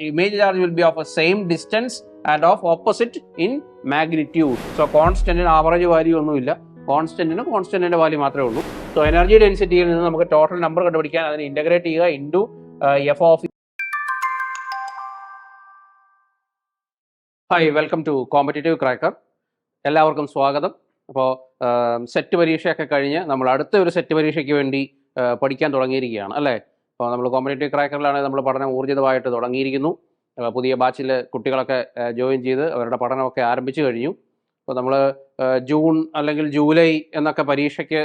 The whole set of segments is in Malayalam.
image charge will be of a same distance and of opposite in magnitude. So constant average value ഒന്നുമില്ല, കോൺസ്റ്റന്റിന്റെ വാല്യൂ മാത്രമേ ഉള്ളൂ. സോ എനർജി ഡെൻസിറ്റിയിൽ നിന്ന് നമുക്ക് ടോട്ടൽ നമ്പർ കണ്ടുപിടിക്കാൻ അതിനെ ഇന്റഗ്രേറ്റ് ചെയ്യുക into F of. Hi, welcome to competitive cracker. എല്ലാവർക്കും സ്വാഗതം. അപ്പോൾ സെറ്റ് പരീക്ഷയൊക്കെ കഴിഞ്ഞ് നമ്മൾ അടുത്ത ഒരു സെറ്റ് പരീക്ഷയ്ക്ക് വേണ്ടി പഠിക്കാൻ തുടങ്ങിയിരിക്കുകയാണ് അല്ലേ. അപ്പോൾ നമ്മൾ കോമ്പറ്റേറ്റീവ് ക്രാക്കറിലാണ് നമ്മൾ പഠനം ഊർജിതമായിട്ട് തുടങ്ങിയിരിക്കുന്നു. പുതിയ ബാച്ചിൽ കുട്ടികളൊക്കെ ജോയിൻ ചെയ്ത് അവരുടെ പഠനമൊക്കെ ആരംഭിച്ചു കഴിഞ്ഞു. അപ്പോൾ നമ്മൾ ജൂൺ അല്ലെങ്കിൽ ജൂലൈ എന്നൊക്കെ പരീക്ഷയ്ക്ക്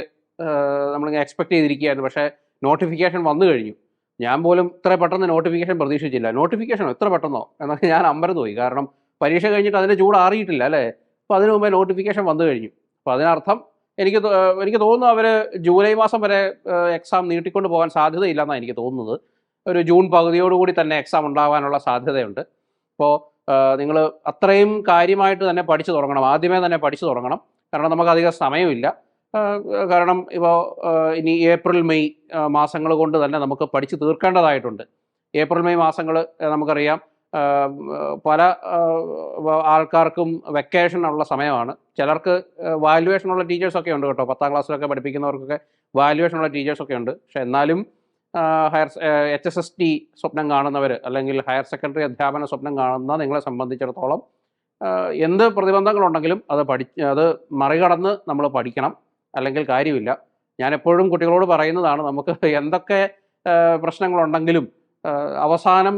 നമ്മളിങ്ങനെ എക്സ്പെക്ട് ചെയ്തിരിക്കുകയായിരുന്നു. പക്ഷേ നോട്ടിഫിക്കേഷൻ വന്നു കഴിഞ്ഞു. ഞാൻ പോലും ഇത്ര പെട്ടെന്ന് നോട്ടിഫിക്കേഷൻ പ്രതീക്ഷിച്ചില്ല. നോട്ടിഫിക്കേഷനോ ഇത്ര പെട്ടെന്നോ എന്നൊക്കെ ഞാൻ അമ്പരന്ന് പോയി. കാരണം പരീക്ഷ കഴിഞ്ഞിട്ട് അതിൻ്റെ ചൂട് ആറിയിട്ടില്ല അല്ലേ. അപ്പോൾ അതിനു മുമ്പേ നോട്ടിഫിക്കേഷൻ വന്നു കഴിഞ്ഞു. അപ്പോൾ അതിനർത്ഥം എനിക്ക് തോന്നുന്നു അവർ ജൂലൈ മാസം വരെ എക്സാം നീട്ടിക്കൊണ്ട് പോകാൻ സാധ്യതയില്ലെന്നാണ് എനിക്ക് തോന്നുന്നത്. ഒരു ജൂൺ പകുതിയോടുകൂടി തന്നെ എക്സാം ഉണ്ടാകാനുള്ള സാധ്യതയുണ്ട്. അപ്പോൾ നിങ്ങൾ അത്രയും കാര്യമായിട്ട് തന്നെ പഠിച്ചു തുടങ്ങണം, ആദ്യമേ തന്നെ പഠിച്ചു തുടങ്ങണം. കാരണം നമുക്കധികം സമയമില്ല. കാരണം ഇപ്പോൾ ഇനി ഏപ്രിൽ മെയ് മാസങ്ങൾ കൊണ്ട് തന്നെ നമുക്ക് പഠിച്ചു തീർക്കേണ്ടതായിട്ടുണ്ട്. ഏപ്രിൽ മെയ് മാസങ്ങൾ നമുക്കറിയാം പല ആൾക്കാർക്കും വെക്കേഷനുള്ള സമയമാണ്. ചിലർക്ക് വാല്യുവേഷനുള്ള ടീച്ചേഴ്സൊക്കെ ഉണ്ട് കേട്ടോ. 10ാം ക്ലാസ്സിലൊക്കെ പഠിപ്പിക്കുന്നവർക്കൊക്കെ വാല്യുവേഷനുള്ള ടീച്ചേഴ്സൊക്കെ ഉണ്ട്. പക്ഷെ എന്നാലും HSST സ്വപ്നം കാണുന്നവർ അല്ലെങ്കിൽ ഹയർ സെക്കൻഡറി അധ്യാപന സ്വപ്നം കാണുന്ന നിങ്ങളെ സംബന്ധിച്ചിടത്തോളം എന്ത് പ്രതിബന്ധങ്ങളുണ്ടെങ്കിലും അത് മറികടന്ന് നമ്മൾ പഠിക്കണം, അല്ലെങ്കിൽ കാര്യമില്ല. ഞാൻ എപ്പോഴും കുട്ടികളോട് പറയുന്നതാണ്, നമുക്ക് എന്തൊക്കെ പ്രശ്നങ്ങളുണ്ടെങ്കിലും അവസാനം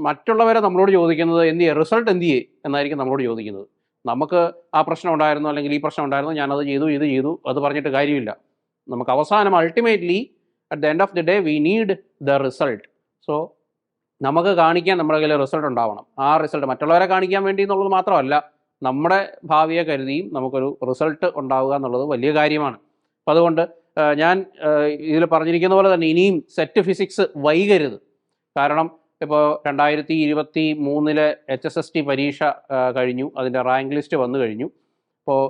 മറ്റുള്ളവരെ നമ്മളോട് ചോദിക്കുന്നത് റിസൾട്ട് എന്ത് ചെയ്യേ എന്നായിരിക്കും നമ്മളോട് ചോദിക്കുന്നത്. നമുക്ക് ആ പ്രശ്നം ഉണ്ടായിരുന്നു അല്ലെങ്കിൽ ഈ പ്രശ്നം ഉണ്ടായിരുന്നു, ഞാനത് ചെയ്തു ഇത് ചെയ്തു അത് പറഞ്ഞിട്ട് കാര്യമില്ല. നമുക്ക് അവസാനം ultimately at the end of the day we need the result. So നമുക്ക് കാണിക്കാൻ നമ്മുടെ കയ്യിൽ റിസൾട്ട് ഉണ്ടാവണം. ആ റിസൾട്ട് മറ്റുള്ളവരെ കാണിക്കാൻ വേണ്ടി എന്നുള്ളത് മാത്രമല്ല, നമ്മുടെ ഭാവിയെ കരുതിയും നമുക്കൊരു റിസൾട്ട് ഉണ്ടാവുക എന്നുള്ളത് വലിയ കാര്യമാണ്. അപ്പം അതുകൊണ്ട് ഞാൻ ഇതിൽ പറഞ്ഞിരിക്കുന്ന പോലെ തന്നെ ഇനിയും സെറ്റ് ഫിസിക്സ് വൈകരുത്. കാരണം ഇപ്പോൾ 2023 HSST പരീക്ഷ കഴിഞ്ഞു, അതിൻ്റെ റാങ്ക് ലിസ്റ്റ് വന്നു കഴിഞ്ഞു. അപ്പോൾ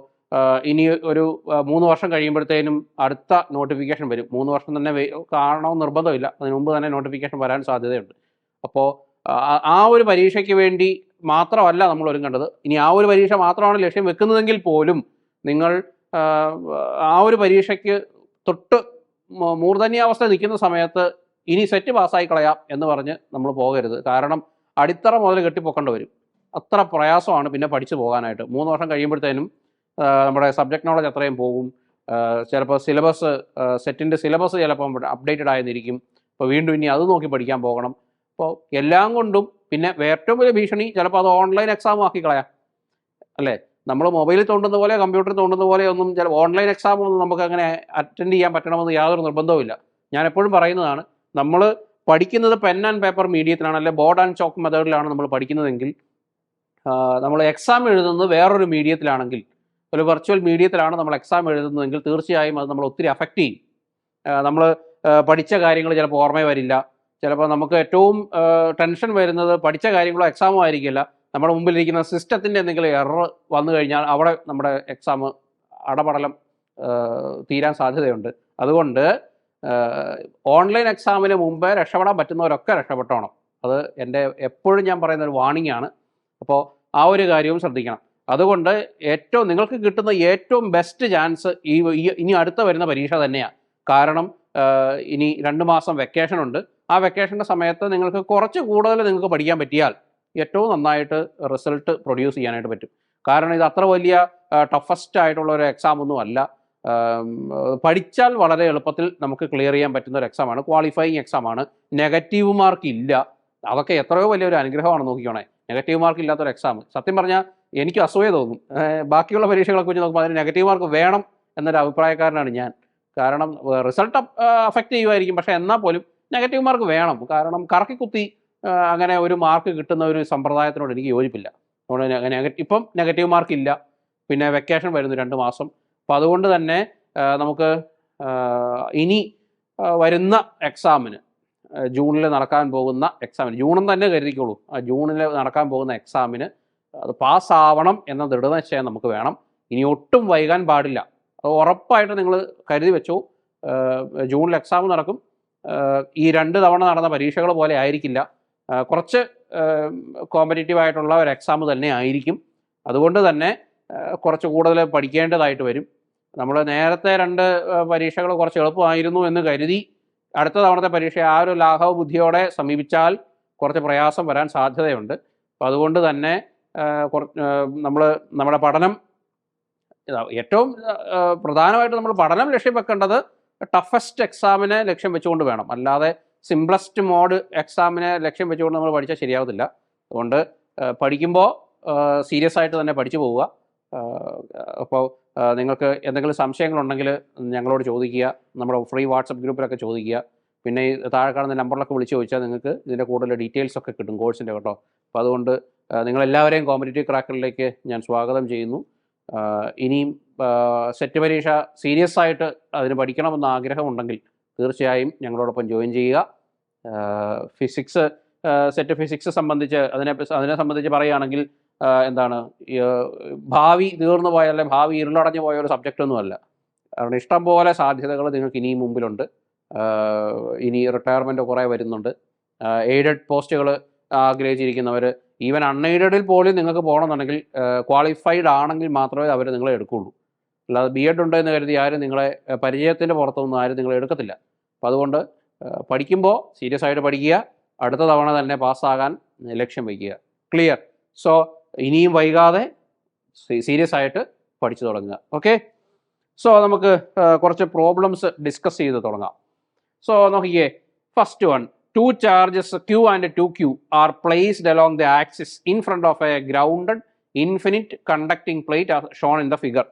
ഇനി ഒരു 3 വർഷം കഴിയുമ്പോഴത്തേനും അടുത്ത നോട്ടിഫിക്കേഷൻ വരും. 3 വർഷം തന്നെ കാണണമെന്ന് നിർബന്ധമില്ല, അതിന് മുമ്പ് തന്നെ നോട്ടിഫിക്കേഷൻ വരാൻ സാധ്യതയുണ്ട്. അപ്പോൾ ആ ഒരു പരീക്ഷയ്ക്ക് വേണ്ടി മാത്രമല്ല നമ്മൾ ഒരുങ്ങേണ്ടത്. ഇനി ആ ഒരു പരീക്ഷ മാത്രമാണ് ലക്ഷ്യം വെക്കുന്നതെങ്കിൽ പോലും നിങ്ങൾ ആ ഒരു പരീക്ഷയ്ക്ക് തൊട്ട് മൂർധന്യാവസ്ഥ നിൽക്കുന്ന സമയത്ത് ഇനി സെറ്റ് പാസ്സായി കളയാം എന്ന് പറഞ്ഞ് നമ്മൾ പോകരുത്. കാരണം അടിത്തറ മുതൽ കെട്ടിപ്പൊക്കേണ്ടി വരും. അത്ര പ്രയാസമാണ് പിന്നെ പഠിച്ചു പോകാനായിട്ട്. 3 വർഷം കഴിയുമ്പോഴത്തേനും നമ്മുടെ സബ്ജക്ട് നോളജ് അത്രയും പോകും. ചിലപ്പോൾ സെറ്റിൻ്റെ സിലബസ് ചിലപ്പം അപ്ഡേറ്റഡ് ആയിരിക്കും. അപ്പോൾ വീണ്ടും ഇനി അത് നോക്കി പഠിക്കാൻ പോകണം. അപ്പോൾ എല്ലാം കൊണ്ടും പിന്നെ ഏറ്റവും വലിയ ഭീഷണി ചിലപ്പോൾ അത് ഓൺലൈൻ എക്സാം ആക്കി കളയാം അല്ലേ. നമ്മൾ മൊബൈലിൽ തോണ്ടുന്ന പോലെ കമ്പ്യൂട്ടറിൽ തോണ്ടുന്ന പോലെ ഒന്നും ഓൺലൈൻ എക്സാം ഒന്നും നമുക്ക് അങ്ങനെ അറ്റൻഡ് ചെയ്യാൻ പറ്റണമെന്ന് യാതൊരു നിർബന്ധവുമില്ല. ഞാൻ എപ്പോഴും പറയുന്നതാണ്, നമ്മൾ പഠിക്കുന്നത് പെൻ ആൻഡ് പേപ്പർ മീഡിയത്തിലാണ്, അല്ലെങ്കിൽ ബോർഡ് ആൻഡ് ചോക്ക് മെത്തേഡിലാണ് നമ്മൾ പഠിക്കുന്നതെങ്കിൽ, നമ്മൾ എക്സാം എഴുതുന്നത് വേറൊരു മീഡിയത്തിലാണെങ്കിൽ, ഒരു വെർച്വൽ മീഡിയത്തിലാണ് നമ്മൾ എക്സാം എഴുതുന്നതെങ്കിൽ തീർച്ചയായും അത് നമ്മൾ ഒത്തിരി അഫക്റ്റ് ചെയ്യും. നമ്മൾ പഠിച്ച കാര്യങ്ങൾ ചിലപ്പോൾ ഓർമ്മ വരില്ല. ചിലപ്പോൾ നമുക്ക് ഏറ്റവും ടെൻഷൻ വരുന്നത് പഠിച്ച കാര്യങ്ങളോ എക്സാമോ ആയിരിക്കില്ല, നമ്മുടെ മുമ്പിലിരിക്കുന്ന സിസ്റ്റത്തിൻ്റെ എന്തെങ്കിലും എറർ വന്നു കഴിഞ്ഞാൽ അവിടെ നമ്മുടെ എക്സാം അടപടലം തീരാൻ സാധ്യതയുണ്ട്. അതുകൊണ്ട് ഓൺലൈൻ എക്സാമിന് മുമ്പേ രക്ഷപ്പെടാൻ പറ്റുന്നവരൊക്കെ രക്ഷപ്പെട്ടോണം. അത് എൻ്റെ എപ്പോഴും ഞാൻ പറയുന്ന ഒരു വാർണിംഗ് ആണ്. അപ്പോൾ ആ ഒരു കാര്യവും ശ്രദ്ധിക്കണം. അതുകൊണ്ട് നിങ്ങൾക്ക് കിട്ടുന്ന ഏറ്റവും ബെസ്റ്റ് ചാൻസ് ഇനി അടുത്ത വരുന്ന പരീക്ഷ തന്നെയാണ്. കാരണം ഇനി 2 മാസം വെക്കേഷൻ ഉണ്ട്. ആ വെക്കേഷൻ്റെ സമയത്ത് നിങ്ങൾക്ക് കുറച്ച് കൂടുതൽ നിങ്ങൾക്ക് പഠിക്കാൻ പറ്റിയാൽ ഏറ്റവും നന്നായിട്ട് റിസൾട്ട് പ്രൊഡ്യൂസ് ചെയ്യാനായിട്ട് പറ്റും. കാരണം ഇത് അത്ര വലിയ ടഫസ്റ്റ് ആയിട്ടുള്ള ഒരു എക്സാം ഒന്നും അല്ല. പഠിച്ചാൽ വളരെ എളുപ്പത്തിൽ നമുക്ക് ക്ലിയർ ചെയ്യാൻ പറ്റുന്ന ഒരു എക്സാമാണ്, ക്വാളിഫയിങ് എക്സാമാണ്. നെഗറ്റീവ് മാർക്ക് ഇല്ല. അതൊക്കെ എത്രയോ വലിയൊരു അനുഗ്രഹമാണ്. നോക്കിക്കോണേ, നെഗറ്റീവ് മാർക്ക് ഇല്ലാത്തൊരു എക്സാം. സത്യം പറഞ്ഞാൽ എനിക്ക് അസൂയ തോന്നും. ബാക്കിയുള്ള പരീക്ഷകളൊക്കെ വെച്ച് നോക്കുമ്പോൾ അതിന് നെഗറ്റീവ് മാർക്ക് വേണം എന്നൊരു അഭിപ്രായക്കാരനാണ് ഞാൻ. കാരണം റിസൾട്ട് അഫക്റ്റ് ചെയ്യുമായിരിക്കും, പക്ഷേ എന്നാൽ പോലും നെഗറ്റീവ് മാർക്ക് വേണം. കാരണം കറക്കിക്കുത്തി അങ്ങനെ ഒരു മാർക്ക് കിട്ടുന്ന ഒരു സമ്പ്രദായത്തിനോട് എനിക്ക് യോജിപ്പില്ല. അതുകൊണ്ട് ഇപ്പം നെഗറ്റീവ് മാർക്ക് ഇല്ല, പിന്നെ വെക്കേഷൻ വരുന്നു 2 മാസം. അപ്പോൾ അതുകൊണ്ട് തന്നെ നമുക്ക് ഇനി വരുന്ന എക്സാമിന്, ജൂണിൽ നടക്കാൻ പോകുന്ന എക്സാമിന്, ജൂണിൽ തന്നെ കരുതിക്കോളൂ, ആ ജൂണിൽ നടക്കാൻ പോകുന്ന എക്സാമിന് അത് പാസ്സാവണം എന്ന ദൃഢനിശ്ചയം നമുക്ക് വേണം. ഇനി ഒട്ടും വൈകാൻ പാടില്ല. അത് ഉറപ്പായിട്ട് നിങ്ങൾ കരുതി വെച്ചോ. ജൂണിൽ എക്സാം നടക്കും. ഈ 2 തവണ നടന്ന പരീക്ഷകൾ പോലെ ആയിരിക്കില്ല. കുറച്ച് കോമ്പറ്റീറ്റീവ് ആയിട്ടുള്ള ഒരു എക്സാം തന്നെ ആയിരിക്കും. അതുകൊണ്ട് തന്നെ കുറച്ച് കൂടുതൽ പഠിക്കേണ്ടതായിട്ട് വരും. നമ്മൾ നേരത്തെ 2 പരീക്ഷകൾ കുറച്ച് എളുപ്പമായിരുന്നു എന്ന് കരുതി അടുത്ത തവണത്തെ പരീക്ഷ ആ ഒരു ലാഘവ ബുദ്ധിയോടെ സമീപിച്ചാൽ കുറച്ച് പ്രയാസം വരാൻ സാധ്യതയുണ്ട്. അപ്പോൾ അതുകൊണ്ട് തന്നെ നമ്മുടെ പഠനം ഏറ്റവും പ്രധാനമായിട്ട് നമ്മൾ പഠനം ലക്ഷ്യം വെക്കേണ്ടത് ടഫസ്റ്റ് എക്സാമിനെ ലക്ഷ്യം വെച്ചുകൊണ്ട് വേണം. അല്ലാതെ സിംപ്ലസ്റ്റ് മോഡ് എക്സാമിനെ ലക്ഷ്യം വെച്ചുകൊണ്ട് നമ്മൾ പഠിച്ചാൽ ശരിയാവത്തില്ല. അതുകൊണ്ട് പഠിക്കുമ്പോൾ സീരിയസ് ആയിട്ട് തന്നെ പഠിച്ചു പോവുക. അപ്പോൾ നിങ്ങൾക്ക് എന്തെങ്കിലും സംശയങ്ങളുണ്ടെങ്കിൽ ഞങ്ങളോട് ചോദിക്കുക, നമ്മുടെ ഫ്രീ വാട്സപ്പ് ഗ്രൂപ്പിലൊക്കെ ചോദിക്കുക. പിന്നെ ഈ താഴെ കാണുന്ന നമ്പറിലൊക്കെ വിളിച്ച് ചോദിച്ചാൽ നിങ്ങൾക്ക് ഇതിൻ്റെ കൂടുതൽ ഡീറ്റെയിൽസ് ഒക്കെ കിട്ടും കോഴ്സിൻ്റെ കേട്ടോ. അപ്പോൾ അതുകൊണ്ട് നിങ്ങളെല്ലാവരെയും കോമ്പറ്റീറ്റീവ് ക്രാക്കറിലേക്ക് ഞാൻ സ്വാഗതം ചെയ്യുന്നു. ഇനിയും സെറ്റ് പരീക്ഷ സീരിയസ് ആയിട്ട് അതിന് പഠിക്കണമെന്ന് ആഗ്രഹമുണ്ടെങ്കിൽ തീർച്ചയായും ഞങ്ങളോടൊപ്പം ജോയിൻ ചെയ്യുക. ഫിസിക്സ് സെറ്റ് ഫിസിക്സ് സംബന്ധിച്ച് അതിനെ സംബന്ധിച്ച് പറയുകയാണെങ്കിൽ എന്താണ് ഭാവി തീർന്നു പോയ അല്ലെങ്കിൽ ഭാവി ഇരുളടഞ്ഞു പോയ ഒരു സബ്ജക്റ്റൊന്നുമല്ല. കാരണം ഇഷ്ടം പോലെ സാധ്യതകൾ നിങ്ങൾക്ക് ഇനിയും മുമ്പിലുണ്ട്. ഇനി റിട്ടയർമെൻറ്റ് കുറേ വരുന്നുണ്ട്. എയ്ഡഡ് പോസ്റ്റുകൾ ആഗ്രഹിച്ചിരിക്കുന്നവർ, ഈവൻ അൺഎയ്ഡഡിൽ പോലും നിങ്ങൾക്ക് പോകണമെന്നുണ്ടെങ്കിൽ ക്വാളിഫൈഡ് ആണെങ്കിൽ മാത്രമേ അവർ നിങ്ങളെ എടുക്കുകയുള്ളൂ. അല്ലാതെ BEd ഉണ്ടെന്ന് കരുതി ആരും നിങ്ങളെ പരിചയത്തിൻ്റെ പുറത്തൊന്നും ആരും നിങ്ങളെ എടുക്കത്തില്ല. അപ്പം അതുകൊണ്ട് പഠിക്കുമ്പോൾ സീരിയസ് ആയിട്ട് പഠിക്കുക, അടുത്ത തവണ തന്നെ പാസ്സാകാൻ ലക്ഷ്യം വയ്ക്കുക. ക്ലിയർ? സോ ഇനിയും വൈകാതെ സീരിയസ് ആയിട്ട് പഠിച്ചു തുടങ്ങുക. ഓക്കെ, സോ നമുക്ക് കുറച്ച് പ്രോബ്ലംസ് ഡിസ്കസ് ചെയ്ത് തുടങ്ങാം. സോ നോക്കിയേ, first one, 2 charges Q and 2Q are placed along the axis in front of a grounded infinite conducting plate as shown in the figure.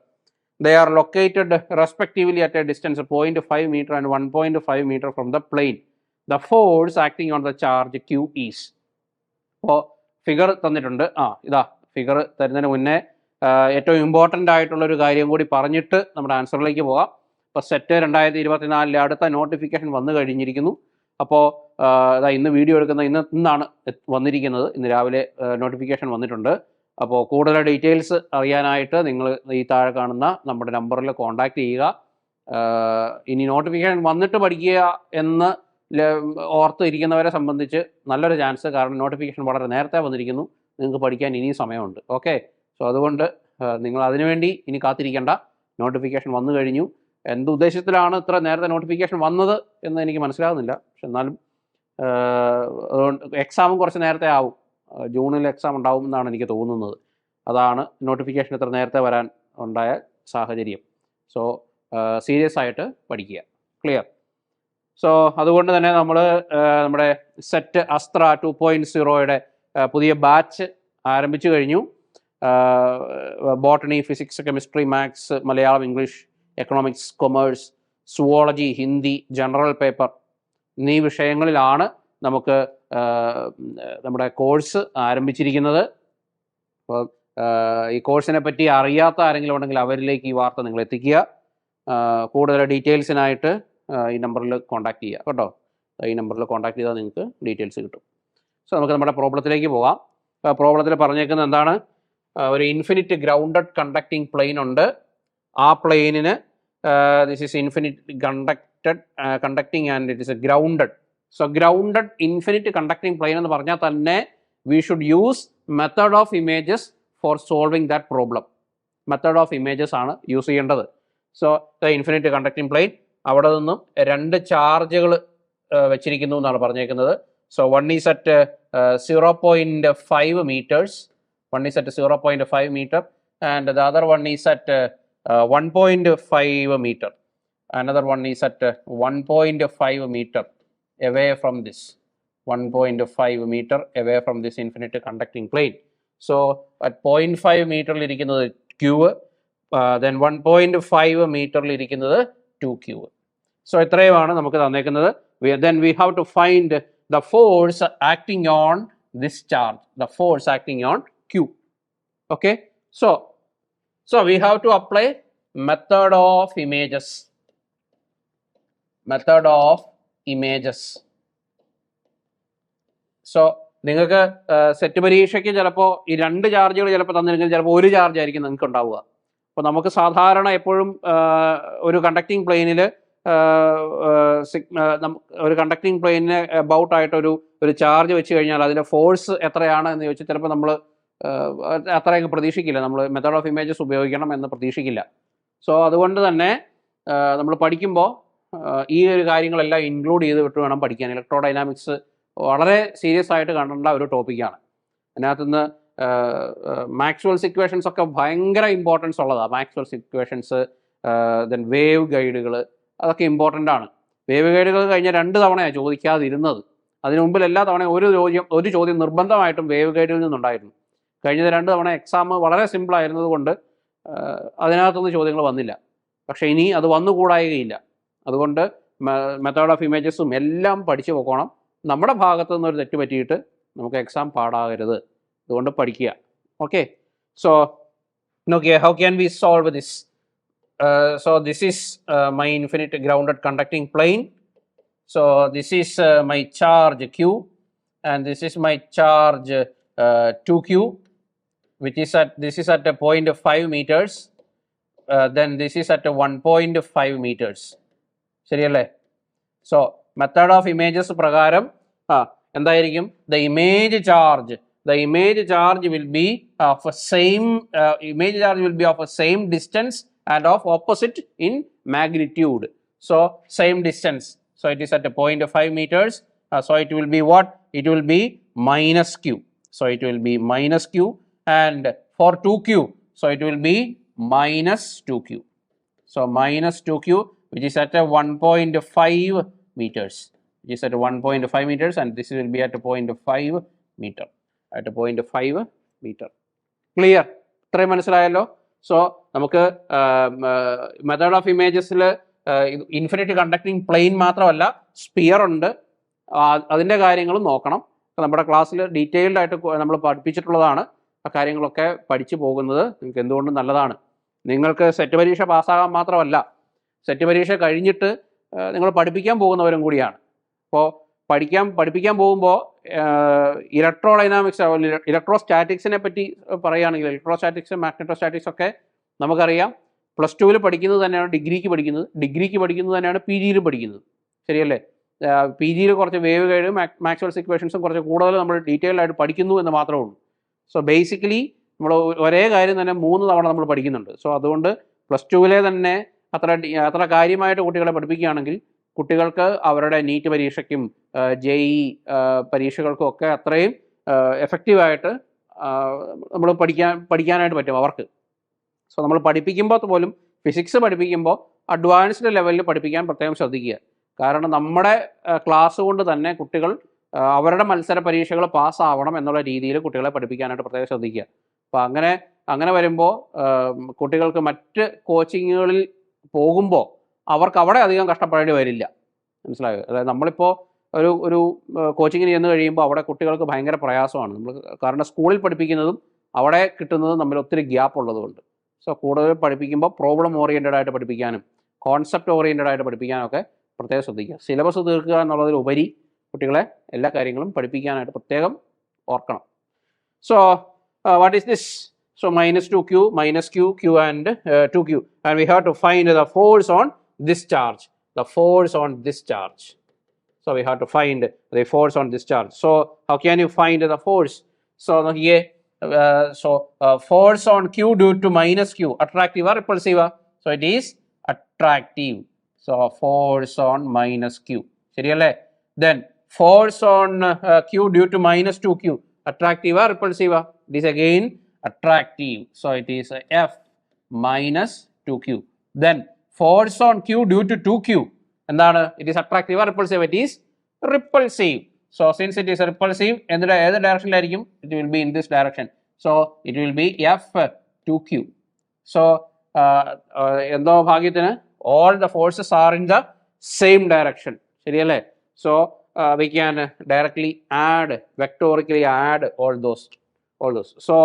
They are located respectively at a distance of 0.5 meter and 1.5 meter from the plane. The force acting on the charge Q is. അപ്പോൾ ഫിഗർ തന്നിട്ടുണ്ട്. ഇതാ ഫിഗർ തരുന്നതിന് മുന്നേ ഏറ്റവും ഇമ്പോർട്ടൻ്റ് ആയിട്ടുള്ളൊരു കാര്യം കൂടി പറഞ്ഞിട്ട് നമ്മുടെ ആൻസറിലേക്ക് പോകാം. ഇപ്പോൾ സെറ്റ് 2024 അടുത്ത നോട്ടിഫിക്കേഷൻ വന്നു കഴിഞ്ഞിരിക്കുന്നു. അപ്പോൾ ഇന്ന് വീഡിയോ എടുക്കുന്ന ഇന്നാണ് വന്നിരിക്കുന്നത്. ഇന്ന് രാവിലെ നോട്ടിഫിക്കേഷൻ വന്നിട്ടുണ്ട്. അപ്പോൾ കൂടുതൽ ഡീറ്റെയിൽസ് അറിയാനായിട്ട് നിങ്ങൾ ഈ താഴെ കാണുന്ന നമ്മുടെ നമ്പറിൽ കോൺടാക്റ്റ് ചെയ്യുക. ഇനി നോട്ടിഫിക്കേഷൻ വന്നിട്ട് പഠിക്കുക എന്ന് ഓർത്ത് ഇരിക്കുന്നവരെ സംബന്ധിച്ച് നല്ലൊരു ചാൻസ്. കാരണം നോട്ടിഫിക്കേഷൻ വളരെ നേരത്തെ വന്നിരിക്കുന്നു, നിങ്ങൾക്ക് പഠിക്കാൻ ഇനിയും സമയമുണ്ട്. ഓക്കെ, സോ അതുകൊണ്ട് നിങ്ങൾ അതിനുവേണ്ടി ഇനി കാത്തിരിക്കേണ്ട. നോട്ടിഫിക്കേഷൻ വന്നു കഴിഞ്ഞു. എന്ത് ഉദ്ദേശത്തിലാണ് ഇത്ര നേരത്തെ നോട്ടിഫിക്കേഷൻ വന്നത് എന്ന് എനിക്ക് മനസ്സിലാകുന്നില്ല. പക്ഷെ എന്നാലും അതുകൊണ്ട് എക്സാമും കുറച്ച് നേരത്തെ ആവും. ജൂണിൽ എക്സാം ഉണ്ടാവും എന്നാണ് എനിക്ക് തോന്നുന്നത്. അതാണ് നോട്ടിഫിക്കേഷൻ ഇത്ര നേരത്തെ വരാൻ ഉണ്ടായ സാഹചര്യം. സോ സീരിയസ് ആയിട്ട് പഠിക്കുക. ക്ലിയർ? സോ അതുകൊണ്ട് തന്നെ നമ്മൾ നമ്മുടെ സെറ്റ് അസ്ത്ര 2.0യുടെ പുതിയ ബാച്ച് ആരംഭിച്ചു കഴിഞ്ഞു. Botany, physics, chemistry, maths, Malayalam, English, economics, commerce, zoology, Hindi, general paper എന്നീ വിഷയങ്ങളിലാണ് നമുക്ക് നമ്മുടെ കോഴ്സ് ആരംഭിച്ചിരിക്കുന്നത്. അപ്പോൾ ഈ കോഴ്സിനെ പറ്റി അറിയാത്ത ആരെങ്കിലും ഉണ്ടെങ്കിൽ അവരിലേക്ക് ഈ വാർത്ത നിങ്ങൾ എത്തിക്കുക. കൂടുതൽ ഡീറ്റെയിൽസിനായിട്ട് ഈ നമ്പറിൽ കോൺടാക്ട് ചെയ്യുക കേട്ടോ. ഈ നമ്പറിൽ കോൺടാക്ട് ചെയ്താൽ നിങ്ങൾക്ക് ഡീറ്റെയിൽസ് കിട്ടും. സോ നമുക്ക് നമ്മുടെ പ്രോബ്ലത്തിലേക്ക് പോകാം. പ്രോബ്ലത്തിൽ പറഞ്ഞേക്കുന്നത് എന്താണ്? ഒരു ഇൻഫിനിറ്റ് ഗ്രൗണ്ടഡ് കണ്ടക്റ്റിംഗ് പ്ലെയിൻ ഉണ്ട്. ആ പ്ലെയിനിന് this is infinite conducting and it is a grounded. So grounded infinite conducting plane എന്ന് പറഞ്ഞാൽ തന്നെ we should use method of images for solving that problem. Method of images ആണ് യൂസ് ചെയ്യേണ്ടത്. So the infinite conducting plane, അവിടെ നിന്നും 2 ചാർജുകൾ വെച്ചിരിക്കുന്നു എന്നാണ് പറഞ്ഞേക്കുന്നത്. So one is at 0.5 meters. One is at 0.5 meter and the other one is at 1.5 meter. Another one is at 1.5 meter away from this. 1.5 meter away from this infinite conducting plane. So at 0.5 meter ഇരിക്കുന്നത് Q, then 1.5 meter ഇരിക്കുന്നത് 2Q. So ഇത്രയുമാണ് നമുക്ക് തന്നേക്കുന്നത്. Then we have to find the force acting on this charge, the force acting on Q. Okay, so we have to apply method of images. Method of images. So നിങ്ങൾക്ക് സെറ്റ് പരീക്ഷയ്ക്ക് ചിലപ്പോൾ ഈ 2 ചാർജുകൾ ചിലപ്പോൾ തന്നിരിക്കുന്നത് ചിലപ്പോൾ 1 ചാർജ് ആയിരിക്കും നിങ്ങൾക്ക് ഉണ്ടാവുക. അപ്പോൾ നമുക്ക് സാധാരണ എപ്പോഴും ഒരു കണ്ടക്റ്റിംഗ് പ്ലെയിനിൽ ഒരു കണ്ടക്ടിങ് പ്ലെയിനിന് അബൌട്ട് ആയിട്ടൊരു ചാർജ് വെച്ച് കഴിഞ്ഞാൽ അതിൻ്റെ ഫോഴ്സ് എത്രയാണ് എന്ന് ചോദിച്ചാൽ ചിലപ്പോൾ നമ്മൾ അത്രയൊക്കെ പ്രതീക്ഷിക്കില്ല, നമ്മൾ മെത്തേഡ് ഓഫ് ഇമേജസ് ഉപയോഗിക്കണം എന്ന് പ്രതീക്ഷിക്കില്ല. സോ അതുകൊണ്ട് തന്നെ നമ്മൾ പഠിക്കുമ്പോൾ ഈ ഒരു കാര്യങ്ങളെല്ലാം ഇൻക്ലൂഡ് ചെയ്ത് വിട്ട് വേണം പഠിക്കാൻ. ഇലക്ട്രോ ഡൈനാമിക്സ് വളരെ സീരിയസ് ആയിട്ട് കാണേണ്ട ഒരു ടോപ്പിക്കാണ്. അതിനകത്തുനിന്ന് മാക്സ്വെൽസ് ഇക്വേഷൻസ് ഒക്കെ ഭയങ്കര ഇമ്പോർട്ടൻസ് ഉള്ളതാണ്. മാക്സ്വെൽസ് ഇക്വേഷൻസ്, ദെൻ വേവ് ഗൈഡുകൾ, അതൊക്കെ ഇമ്പോർട്ടൻ്റ് ആണ്. വേവ് ഗൈഡുകൾ കഴിഞ്ഞ 2 തവണയാണ് ചോദിക്കാതിരുന്നത്. അതിനു മുമ്പിൽ എല്ലാ തവണയും ഒരു ചോദ്യം നിർബന്ധമായിട്ടും വേവ് ഗൈഡിൽ നിന്നുണ്ടായിരുന്നു. കഴിഞ്ഞ 2 തവണ എക്സാം വളരെ സിമ്പിളായിരുന്നത് കൊണ്ട് അതിനകത്തൊന്നും ചോദ്യങ്ങൾ വന്നില്ല. പക്ഷേ ഇനി അത് വന്നുകൂടായികയില്ല. അതുകൊണ്ട് മെത്തേഡ് ഓഫ് ഇമേജസും എല്ലാം പഠിച്ചു പോകണം. നമ്മുടെ ഭാഗത്തു നിന്നൊരു തെറ്റ് പറ്റിയിട്ട് നമുക്ക് എക്സാം പാടാകരുത്. അതുകൊണ്ട് പഠിക്കുക. ഓക്കെ, സോ നോക്കിയേ, how can we solve this? So this is my infinite grounded conducting plane. So this is my charge Q, and this is my charge 2Q, which is this is at a point of 5 meters. Then this is at a 1.5 meters. ശരിയല്ലേ? സോ മെത്തേഡ് ഓഫ് ഇമേജസ് പ്രകാരം എന്തായിരിക്കും? The image charge will be of same distance and of opposite in magnitude. So same distance. So it is at a point of 5 meters. So it will be what? It will be minus Q. So it will be minus Q. And for 2Q, so it will be minus 2Q. So minus 2Q, which is at a 1.5 meters. Which is at a 1.5 meters, and this will be at a 0.5 meter. At a 0.5 meter. Clear? ഇത്രയും മനസ്സിലായല്ലോ? സോ നമുക്ക് മെത്തേഡ് ഓഫ് ഇമേജസിൽ ഇൻഫിനിറ്റ് കണ്ടക്ടിങ് പ്ലെയിൻ മാത്രമല്ല, സ്പിയർ ഉണ്ട്. അതിൻ്റെ കാര്യങ്ങളും നോക്കണം. നമ്മുടെ ക്ലാസ്സിൽ ഡീറ്റെയിൽഡ് ആയിട്ട് നമ്മൾ പഠിപ്പിച്ചിട്ടുള്ളതാണ്. ആ കാര്യങ്ങളൊക്കെ പഠിച്ചു പോകുന്നത് നിങ്ങൾക്ക് എന്തുകൊണ്ടും നല്ലതാണ്. നിങ്ങൾക്ക് സെറ്റ് പരീക്ഷ പാസ്സാകാൻ മാത്രമല്ല, സെറ്റ് പരീക്ഷ കഴിഞ്ഞിട്ട് നിങ്ങൾ പഠിപ്പിക്കാൻ പോകുന്നവരും കൂടിയാണ്. അപ്പോൾ പഠിപ്പിക്കാൻ പോകുമ്പോൾ ഇലക്ട്രോ ഡൈനാമിക്സ്, ഇലക്ട്രോസ്റ്റാറ്റിക്സിനെ പറ്റി പറയുകയാണെങ്കിൽ, ഇലക്ട്രോസ്റ്റാറ്റിക്സ്, മാഗ്നറ്റോസ്റ്റാറ്റിക്സ് ഒക്കെ നമുക്കറിയാം. +2 പഠിക്കുന്നത് തന്നെയാണ് ഡിഗ്രിക്ക് പഠിക്കുന്നത് തന്നെയാണ് PGയിൽ പഠിക്കുന്നത്. ശരിയല്ലേ? PGയിൽ കുറച്ച് വേവ് ഗൈഡ്, മാക്സ്വെൽസ് ഇക്വേഷൻസും കുറച്ച് കൂടുതൽ നമ്മൾ ഡീറ്റെയിൽഡ് ആയിട്ട് പഠിക്കുന്നു എന്ന് മാത്രമേ ഉള്ളൂ. സോ ബേസിക്കലി നമ്മൾ ഒരേ കാര്യം തന്നെ 3 തവണ നമ്മൾ പഠിക്കുന്നുണ്ട്. സോ അതുകൊണ്ട് +2 തന്നെ അത്ര കാര്യമായിട്ട് കുട്ടികളെ പഠിപ്പിക്കുകയാണെങ്കിൽ കുട്ടികൾക്ക് അവരുടെ നീറ്റ് പരീക്ഷയ്ക്കും JEE പരീക്ഷകൾക്കും ഒക്കെ അത്രയും എഫക്റ്റീവായിട്ട് നമ്മൾ പഠിക്കാനായിട്ട് പറ്റും അവർക്ക്. സോ നമ്മൾ പഠിപ്പിക്കുമ്പോൾ പോലും, ഫിസിക്സ് പഠിപ്പിക്കുമ്പോൾ അഡ്വാൻസ്ഡ് ലെവലിൽ പഠിപ്പിക്കാൻ പ്രത്യേകം ശ്രദ്ധിക്കുക. കാരണം നമ്മുടെ ക്ലാസ് കൊണ്ട് തന്നെ കുട്ടികൾ അവരുടെ മത്സര പരീക്ഷകൾ പാസ്സാവണം എന്നുള്ള രീതിയിൽ കുട്ടികളെ പഠിപ്പിക്കാനായിട്ട് പ്രത്യേകം ശ്രദ്ധിക്കുക. അപ്പോൾ അങ്ങനെ വരുമ്പോൾ കുട്ടികൾക്ക് മറ്റ് കോച്ചിങ്ങുകളിൽ പോകുമ്പോൾ അവർക്ക് അവിടെ അധികം കഷ്ടപ്പെടേണ്ടി വരില്ല. മനസ്സിലായോ? അതായത് നമ്മളിപ്പോൾ ഒരു കോച്ചിങ്ങിന് ചെന്ന് കഴിയുമ്പോൾ അവിടെ കുട്ടികൾക്ക് ഭയങ്കര പ്രയാസമാണ്. കാരണം സ്കൂളിൽ പഠിപ്പിക്കുന്നതും അവിടെ കിട്ടുന്നതും തമ്മിൽ ഒത്തിരി ഗ്യാപ്പ് ഉള്ളതുകൊണ്ട്. സോ കൂടുതൽ പഠിപ്പിക്കുമ്പോൾ പ്രോബ്ലം ഓറിയൻറ്റഡ് ആയിട്ട് പഠിപ്പിക്കാനും കോൺസെപ്റ്റ് ഓറിയൻറ്റഡ് ആയിട്ട് പഠിപ്പിക്കാനും ഒക്കെ പ്രത്യേകം ശ്രദ്ധിക്കുക. സിലബസ് തീർക്കുക എന്നുള്ളതിലുപരി കുട്ടികളെ എല്ലാ കാര്യങ്ങളും പഠിപ്പിക്കാനായിട്ട് പ്രത്യേകം ഓർക്കണം. So what is this? So minus 2Q, minus Q and 2Q, and we have to find the force on this charge. The force on this charge. So we have to find the force on this charge. So how can you find the force? So here, force on Q due to minus Q, attractive or repulsive? So it is attractive. So force on minus Q. ശരിയല്ലേ? Then force on Q due to minus 2Q, attractive or repulsive? It is again attractive. So it is F minus 2Q. Then force on Q due to 2Q, എന്താണ്? It is attractive or repulsive? It is repulsive. So since it is repulsive, ഏത് ഡയറക്ഷനിലായിരിക്കും? It will be in this direction. So it will be F2Q. So എന്തോ ഭാഗ്യത്തിന് all the forces are in the same direction. ശരിയല്ലേ? So we can directly add, vectorically add all those. So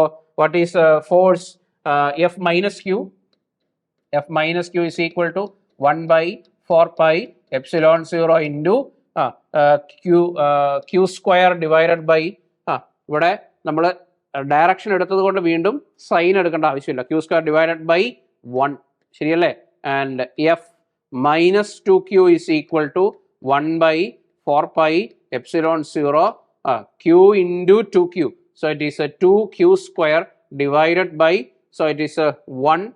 what is force F minus Q? F minus Q is equal to 1/4 pi epsilon 0 into Q square divided by ഇവിടെ നമ്മൾ ഡയറക്ഷൻ എടുത്തത് കൊണ്ട് വീണ്ടും സൈൻ എടുക്കേണ്ട ആവശ്യമില്ല. Q square divided by 1. ശരിയല്ലേ? And F minus 2q is equal to 1 by 4 pi epsilon 0 q into 2q. So it is a 2q square divided by, so it is a 1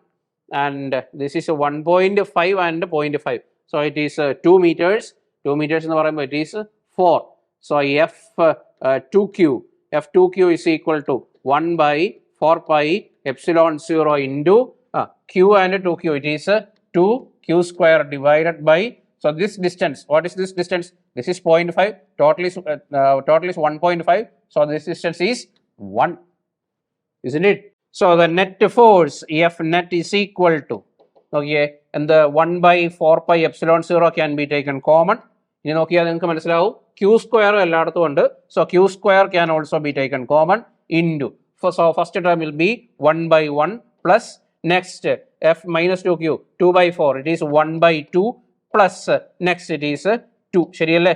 and this is a 1.5 and 0.5. So it is 2 meters. 2 meters എന്ന് പറയുമ്പോൾ it is 4. So f2q is equal to 1 by 4 pi epsilon 0 into q and 2q. It is 2q square divided by, so this distance, what is this distance? This is 0.5, total is 1.5. So this distance is 1, isn't it? So the net force F net is equal to, okay, and the 1 by 4 pi epsilon 0 can be taken common. ഇനി നോക്കിയാൽ നിങ്ങൾക്ക് മനസ്സിലാവും ക്യൂ സ്ക്വയർ എല്ലായിടത്തും ഉണ്ട്. So q square can also be taken common into, so first term will be 1 by 1 plus next F minus 2q 2 by 4 it is 1 by 2 plus next it is 2. ശരിയല്ലേ?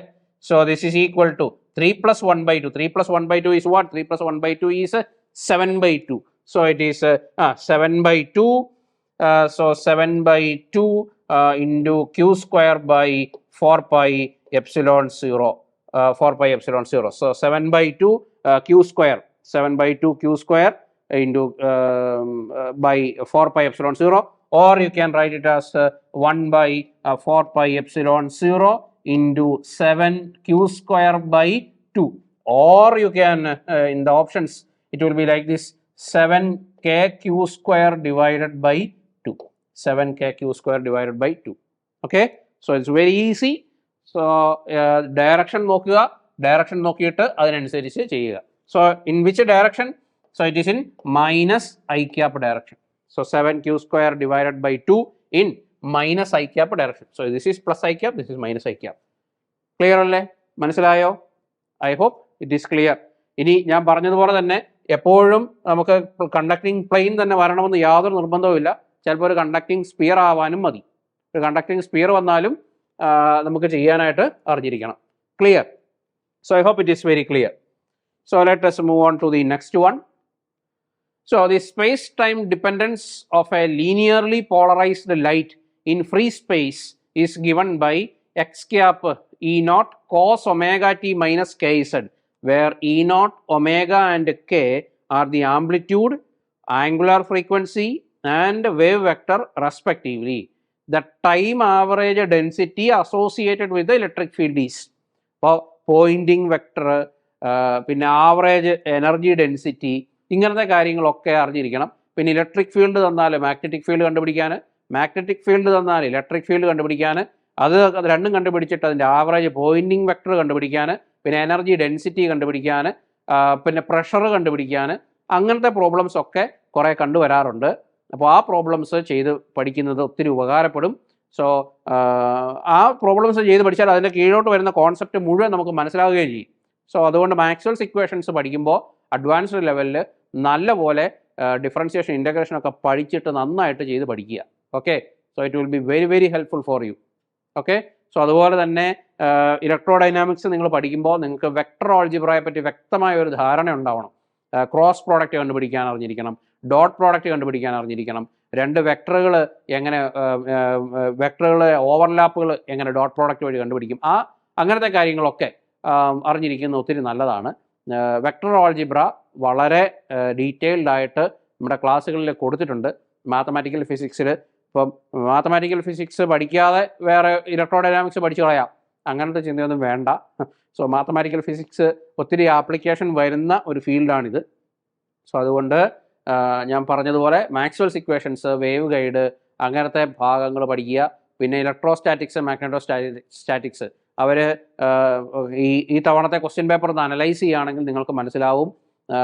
So this is equal to 3 plus 1 by 2. 3 plus 1 by 2 is what? 3 plus 1 by 2 is 7 by 2. So it is 7 by 2. So 7 by 2 into q square by 4 pi epsilon 0. 4 pi epsilon 0. So 7 by 2 q square. 7 by 2 q square into by 4 pi epsilon 0. Or you can write it as 1 by 4 pi epsilon 0 into 7q square by 2. Or you can, in the options, it will be like this, 7kq square divided by 2. 7kq square divided by 2. Okay? So it's very easy. So direction നോക്കുക, direction നോക്കിയിട്ട് അതിനനുസരിച്ച് ചെയ്യുക. So in which direction? So it is in minus I cap direction. So 7q square divided by 2 in minus I cap direction. So this is plus I cap, this is minus I cap. Clear അല്ലേ? മനസ്സിലായോ? I hope it is clear. ഇനി ഞാൻ പറഞ്ഞതുപോലെ തന്നെ എപ്പോഴും നമുക്ക് കണ്ടക്ടിങ് പ്ലെയിൻ തന്നെ വരണമെന്ന് യാതൊരു നിർബന്ധവുമില്ല. ചിലപ്പോൾ ഒരു കണ്ടക്ടിങ് സ്പിയർ ആവാനും മതി. ഒരു കണ്ടക്ടിങ് സ്പിയർ വന്നാലും നമുക്ക് ചെയ്യാനായിട്ട് അറിഞ്ഞിരിക്കണം. Clear? So I hope it is very clear. So let us move on to the next one. So the space-time dependence of a linearly polarized light in free space is given by x cap E naught cos omega t minus kz, where E naught, omega and k are the amplitude, angular frequency and wave vector respectively. The time average density associated with the electric field is, pointing vector, പിന്നെ ആവറേജ് എനർജി ഡെൻസിറ്റി, ഇങ്ങനത്തെ കാര്യങ്ങളൊക്കെ അറിഞ്ഞിരിക്കണം. പിന്നെ ഇലക്ട്രിക് ഫീൽഡ് തന്നാൽ മാഗ്നറ്റിക് ഫീൽഡ് കണ്ടുപിടിക്കാൻ, മാഗ്നറ്റിക് ഫീൽഡ് തന്നാൽ ഇലക്ട്രിക് ഫീൽഡ് കണ്ടുപിടിക്കാൻ, അത് രണ്ടും കണ്ടുപിടിച്ചിട്ട് അതിൻ്റെ ആവറേജ് പോയിൻറ്റിംഗ് വെക്ടർ കണ്ടുപിടിക്കാൻ, പിന്നെ എനർജി ഡെൻസിറ്റി കണ്ടുപിടിക്കാൻ, പിന്നെ പ്രഷർ കണ്ടുപിടിക്കാൻ, അങ്ങനത്തെ പ്രോബ്ലംസ് ഒക്കെ കുറേ കണ്ടുവരാറുണ്ട്. അപ്പോൾ ആ പ്രോബ്ലംസ് ചെയ്ത് പഠിക്കുന്നത് ഒത്തിരി ഉപകാരപ്പെടും. സോ ആ പ്രോബ്ലംസ് ചെയ്ത് പഠിച്ചാൽ അതിൻ്റെ കീഴോട്ട് വരുന്ന കോൺസെപ്റ്റ് മുഴുവൻ നമുക്ക് മനസ്സിലാവുകയും ചെയ്യും. സോ അതുകൊണ്ട് മാക്സ്വെൽസ് ഇക്വേഷൻസ് പഠിക്കുമ്പോൾ അഡ്വാൻസ്ഡ് ലെവലിൽ നല്ലപോലെ ഡിഫറൻസിയേഷൻ ഇൻ്റഗ്രേഷൻ ഒക്കെ പഠിച്ചിട്ട് നന്നായിട്ട് ചെയ്ത് പഠിക്കുക. Okay? So it will be very very helpful for you. Okay? So അതുപോലെ തന്നെ ഇലക്ട്രോ ഡൈനാമിക്സ് നിങ്ങൾ പഠിക്കുമ്പോൾ നിങ്ങൾക്ക് വെക്ടർ ആൾജിബ്രയെ പറ്റി വ്യക്തമായ ഒരു ധാരണ ഉണ്ടാവണം. ക്രോസ് പ്രോഡക്റ്റ് കണ്ടുപിടിക്കാൻ അറിഞ്ഞിരിക്കണം, ഡോട്ട് പ്രോഡക്റ്റ് കണ്ടുപിടിക്കാൻ അറിഞ്ഞിരിക്കണം, രണ്ട് വെക്ടറുകൾ എങ്ങനെ, വെക്ടറുകളെ ഓവർലാപ്പുകൾ എങ്ങനെ ഡോട്ട് പ്രോഡക്റ്റ് വഴി കണ്ടുപിടിക്കും, അങ്ങനത്തെ കാര്യങ്ങളൊക്കെ അറിഞ്ഞിരിക്കുന്നത് ഒത്തിരി നല്ലതാണ്. വെക്ടർ ആൾജിബ്ര വളരെ ഡീറ്റെയിൽഡ് ആയിട്ട് നമ്മുടെ ക്ലാസ്സുകളിൽ കൊടുത്തിട്ടുണ്ട്. മാത്തമാറ്റിക്കൽ ഫിസിക്സിൽ ഇപ്പം മാത്തമാറ്റിക്കൽ ഫിസിക്സ് പഠിക്കാതെ വേറെ ഇലക്ട്രോ ഡൈനാമിക്സ് പഠിച്ചു കളയാം, അങ്ങനത്തെ ചിന്തയൊന്നും വേണ്ട. സോ മാത്തമാറ്റിക്കൽ ഫിസിക്സ് ഒത്തിരി ആപ്ലിക്കേഷൻ വരുന്ന ഒരു ഫീൽഡാണിത്. സോ അതുകൊണ്ട് ഞാൻ പറഞ്ഞതുപോലെ മാക്സ്വെൽസ് ഇക്വേഷൻസ്, വേവ് ഗൈഡ്, അങ്ങനത്തെ ഭാഗങ്ങൾ പഠിക്കുക. പിന്നെ ഇലക്ട്രോസ്റ്റാറ്റിക്സ്, മാഗ്നറ്റോസ്റ്റാറ്റിക്സ് അവർ ഈ തവണത്തെ ക്വസ്റ്റ്യൻ പേപ്പർ ഒന്ന് അനലൈസ് ചെയ്യുകയാണെങ്കിൽ നിങ്ങൾക്ക് മനസ്സിലാവും.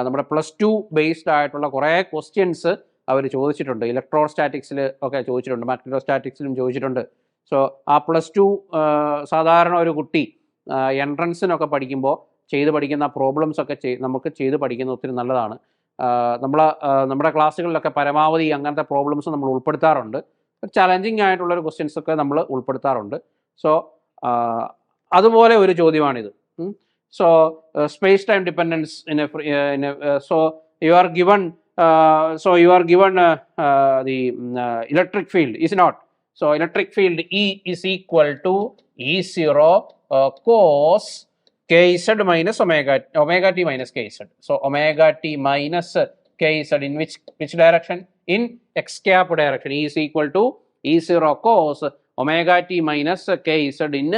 നമ്മുടെ +2 ബേസ്ഡ് ആയിട്ടുള്ള കുറേ ക്വസ്റ്റ്യൻസ് അവർ ചോദിച്ചിട്ടുണ്ട്. ഇലക്ട്രോസ്റ്റാറ്റിക്സിൽ ഒക്കെ ചോദിച്ചിട്ടുണ്ട്, മാഗ്നറ്റോസ്റ്റാറ്റിക്സിലും ചോദിച്ചിട്ടുണ്ട്. സോ ആ +2 സാധാരണ ഒരു കുട്ടി എൻട്രൻസിനൊക്കെ പഠിക്കുമ്പോൾ ചെയ്ത് പഠിക്കുന്ന പ്രോബ്ലംസ് ഒക്കെ നമുക്ക് ചെയ്ത് പഠിക്കുന്നത് ഒത്തിരി നല്ലതാണ്. നമ്മുടെ ക്ലാസ്സുകളിലൊക്കെ പരമാവധി അങ്ങനത്തെ പ്രോബ്ലംസ് നമ്മൾ ഉൾപ്പെടുത്താറുണ്ട്. ചലഞ്ചിങ് ആയിട്ടുള്ളൊരു ക്വസ്റ്റ്യൻസ് ഒക്കെ നമ്മൾ ഉൾപ്പെടുത്താറുണ്ട്. സോ അതുപോലെ ഒരു ചോദ്യമാണിത്. So space time dependence so you are given the electric field is not. So electric field E is equal to E0 cos kz minus omega t minus kz. So omega t minus kz in which direction? In x cap direction. E is equal to E0 cos omega t minus kz in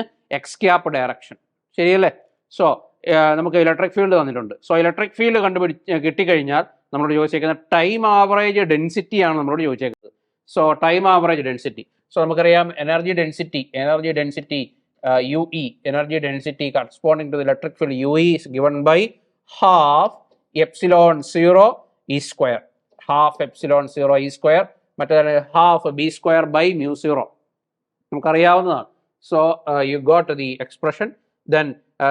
x cap direction. ശരിയല്ലേ? സോ നമുക്ക് ഇലക്ട്രിക് ഫീൽഡ് തന്നിട്ടുണ്ട്. സോ ഇലക്ട്രിക് ഫീൽഡ് കിട്ടിക്കഴിഞ്ഞാൽ നമ്മളോട് ചോദിച്ചേക്കുന്നത് ടൈം ആവറേജ് ഡെൻസിറ്റി ആണ് നമ്മളോട് ചോദിച്ചേക്കുന്നത്. So time average density. So നമുക്കറിയാം energy density UE, energy density corresponding to the electric field UE is given by half epsilon 0 E square. Half epsilon 0 E square, മറ്റേ half B square by mu 0. നമുക്കറിയാവുന്നതാണ്. So you got the expression then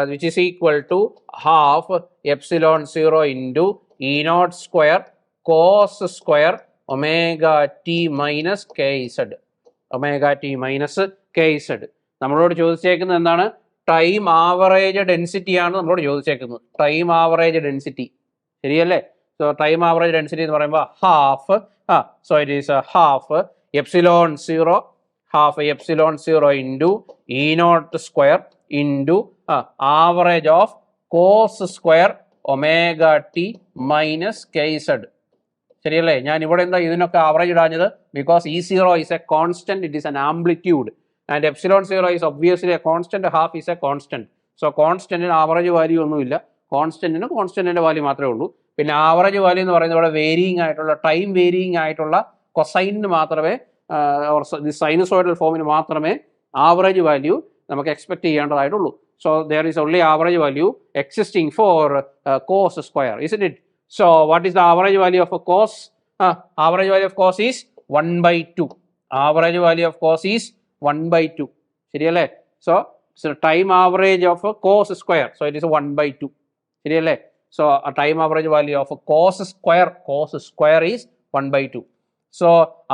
which is equal to half epsilon 0 into E naught square cos square omega t minus kz. Omega t minus kz. നമ്മളോട് ചോദിച്ചേക്കുന്നത് എന്താണ്? ടൈം ആവറേജ് ഡെൻസിറ്റി ആണ് നമ്മളോട് ചോദിച്ചേക്കുന്നത്. ടൈം ആവറേജ് ഡെൻസിറ്റി ശരിയല്ലേ? സോ ടൈം ആവറേജ് ഡെൻസിറ്റി എന്ന് പറയുമ്പോൾ half so it is half epsilon 0 into E naught square into average of cos square omega t minus kz. ശരിയല്ലേ? ഞാൻ ഇവിടെ എന്താ ഇതിനൊക്കെ ആവറേജ് ഇടാഞ്ഞത്? Because E0 is a constant, it is an amplitude. And epsilon 0 is obviously a constant, half is a constant. So കോൺസ്റ്റന്റിന് ആവറേജ് വാല്യൂ ഒന്നുമില്ല, കോൺസ്റ്റന്റിന്റെ വാല്യൂ മാത്രമേ ഉള്ളൂ. പിന്നെ ആവറേജ് വാല്യൂ എന്ന് പറയുന്നത് ഇവിടെ വേരിയിങ് ആയിട്ടുള്ള ടൈം വേരിയിങ് ആയിട്ടുള്ള കൊസൈനിന് മാത്രമേ സൈനസോയിഡൽ ഫോമിന് മാത്രമേ ആവറേജ് വാല്യൂ നമുക്ക് എക്സ്പെക്ട് ചെയ്യേണ്ടതായിട്ടുള്ളൂ. So there is only average value existing for cos square, isn't it? So what is the average value of a cos? Average value of cos is 1/2. Average value of cos is 1/2. ശരിയല്ലേ? So time average of a cos square, so it is 1/2. ശരിയല്ലേ? So a time average value of a cos square is 1/2. So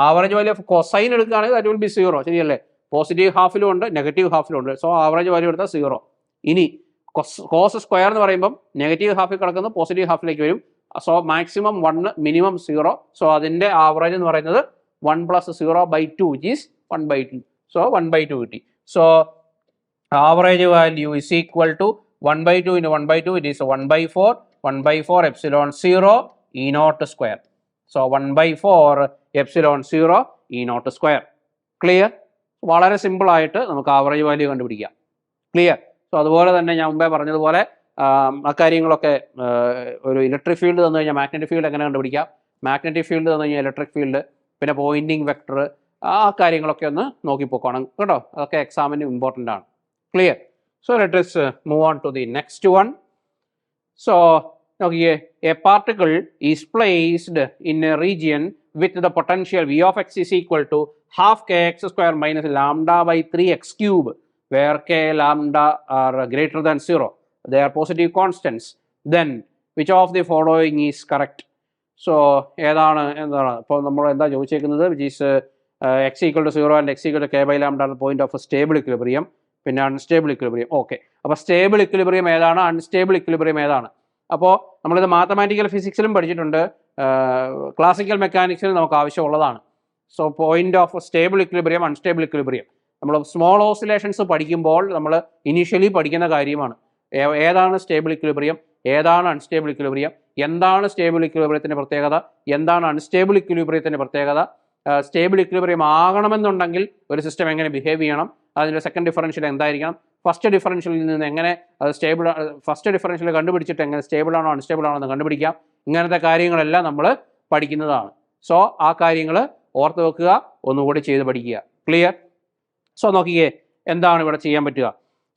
average value of cosine എടുക്കുകയാണെങ്കിൽ that will be 0. ശരിയല്ലേ? പോസിറ്റീവ് ഹാഫിലും ഉണ്ട്, നെഗറ്റീവ് ഹാഫിലും ഉണ്ട്. സോ ആവറേജ് വാല്യൂ എടുത്താൽ 0. ഇനി കോസ് സ്ക്വയർ എന്ന് പറയുമ്പം നെഗറ്റീവ് ഹാഫിൽ കിടക്കുന്നത് പോസിറ്റീവ് ഹാഫിലേക്ക് വരും. So maximum 1, minimum 0. സോ അതിൻ്റെ ആവറേജ് എന്ന് പറയുന്നത് 1 + 0/2 which is 1/2. സോ 1/2 കിട്ടി. So average value is equal to 1/2 into 1/2, it is 1/4 epsilon 0 E naught square. So 1/4 epsilon 0 E naught square. Clear? വളരെ സിമ്പിൾ ആയിട്ട് നമുക്ക് ആവറേജ് വാല്യൂ കണ്ടുപിടിക്കാം. ക്ലിയർ? സോ അതുപോലെ തന്നെ ഞാൻ മുമ്പേ പറഞ്ഞതുപോലെ അക്കാര്യങ്ങളൊക്കെ ഒരു ഇലക്ട്രിക് ഫീൽഡ് തന്നു കഴിഞ്ഞാൽ മാഗ്നറ്റിക് ഫീൽഡ് എങ്ങനെ കണ്ടുപിടിക്കാം, മാഗ്നറ്റിക് ഫീൽഡ് തന്നു കഴിഞ്ഞാൽ ഇലക്ട്രിക് ഫീൽഡ്, പിന്നെ പോയിന്റിംഗ് വെക്ടർ, ആ കാര്യങ്ങളൊക്കെ ഒന്ന് നോക്കിപ്പോക്കണം കേട്ടോ. അതൊക്കെ എക്സാമിന് ഇമ്പോർട്ടൻ്റ് ആണ്. Clear? So let us move on to the next one. So നോക്കിയേ, a particle is placed in a region with the potential V of x is equal to half kx square minus lambda by 3x cube, where k, lambda are greater than 0. They are positive constants. Then which of the following is correct? So എന്താണ് ഇപ്പോൾ നമ്മൾ എന്താ ചോദിച്ചേക്കുന്നത്? which is x equal to 0 and x equal to k by lambda at the point of a stable equilibrium, പിന്നെ അൺസ്റ്റേബിൾ ഇക്വിലിബ്രിയം. ഓക്കെ, അപ്പോൾ സ്റ്റേബിൾ ഇക്വിലിബ്രിയം ഏതാണ്, അൺസ്റ്റേബിൾ ഇക്വിലിബ്രിയം ഏതാണ്? അപ്പോൾ നമ്മളിത് മാത്തമാറ്റിക്കൽ ഫിസിക്സിലും പഠിച്ചിട്ടുണ്ട്, ക്ലാസിക്കൽ മെക്കാനിക്സിലും നമുക്ക് ആവശ്യമുള്ളതാണ്. So point of stable equilibrium, unstable equilibrium നമ്മൾ സ്മോൾ ഓസിലേഷൻസ് പഠിക്കുമ്പോൾ നമ്മൾ ഇനീഷ്യലി പഠിക്കുന്ന കാര്യമാണ്. ഏതാണ് സ്റ്റേബിൾ ഇക്വിലിബ്രിയം, ഏതാണ് അൺസ്റ്റേബിൾ ഇക്വിലിബ്രിയം, എന്താണ് സ്റ്റേബിൾ ഇക്വിലിബ്രിയത്തിൻ്റെ പ്രത്യേകത, എന്താണ് അൺസ്റ്റേബിൾ ഇക്വിലിബ്രിയത്തിൻ്റെ പ്രത്യേകത, സ്റ്റേബിൾ ഇക്വിലിബ്രിയം ആകണമെന്നുണ്ടെങ്കിൽ ഒരു സിസ്റ്റം എങ്ങനെ ബിഹേവ് ചെയ്യണം, അതിൻ്റെ സെക്കൻഡ് ഡിഫറൻഷ്യൽ എന്തായിരിക്കണം, ഫസ്റ്റ് ഡിഫറൻഷ്യലിൽ നിന്ന് എങ്ങനെ അത് ഫസ്റ്റ് ഡിഫറൻഷ്യൽ കണ്ടുപിടിച്ചിട്ട് എങ്ങനെ സ്റ്റേബിൾ ആണോ അൺസ്റ്റേബിൾ ആണോ എന്ന് കണ്ടുപിടിക്കാം. ഇങ്ങനത്തെ കാര്യങ്ങളെല്ലാം നമ്മൾ പഠിക്കുന്നതാണ്. സോ ആ കാര്യങ്ങൾ ഓർത്ത് വെക്കുക, ഒന്നുകൂടി ചെയ്ത് പഠിക്കുക. ക്ലിയർ? സോ നോക്കിയേ എന്താണ് ഇവിടെ ചെയ്യാൻ പറ്റുക.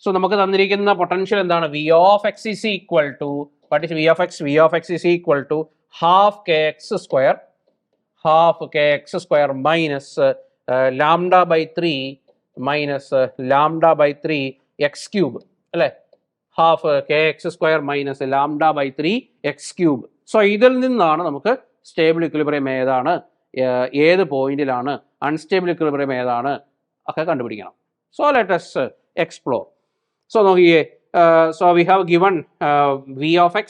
സോ നമുക്ക് തന്നിരിക്കുന്ന പൊട്ടൻഷ്യൽ എന്താണ്? V of x is equal to, what is V of x? V of x is equal to half kx square minus lambda by 3 x cube, അല്ലേ? Half kx square minus lambda by 3 x cube. So ഇതിൽ നിന്നാണ് നമുക്ക് സ്റ്റേബിൾ ഇക്വിലിബ്രിയം ഏതാണ്, ഏത് പോയിന്റിലാണ്, അൺസ്റ്റേബിൾ ഇക്വിലിബ്രിയം ഏതാണ് ഒക്കെ കണ്ടുപിടിക്കണം. So let us explore. So നോക്കിയേ, so we have given V of x,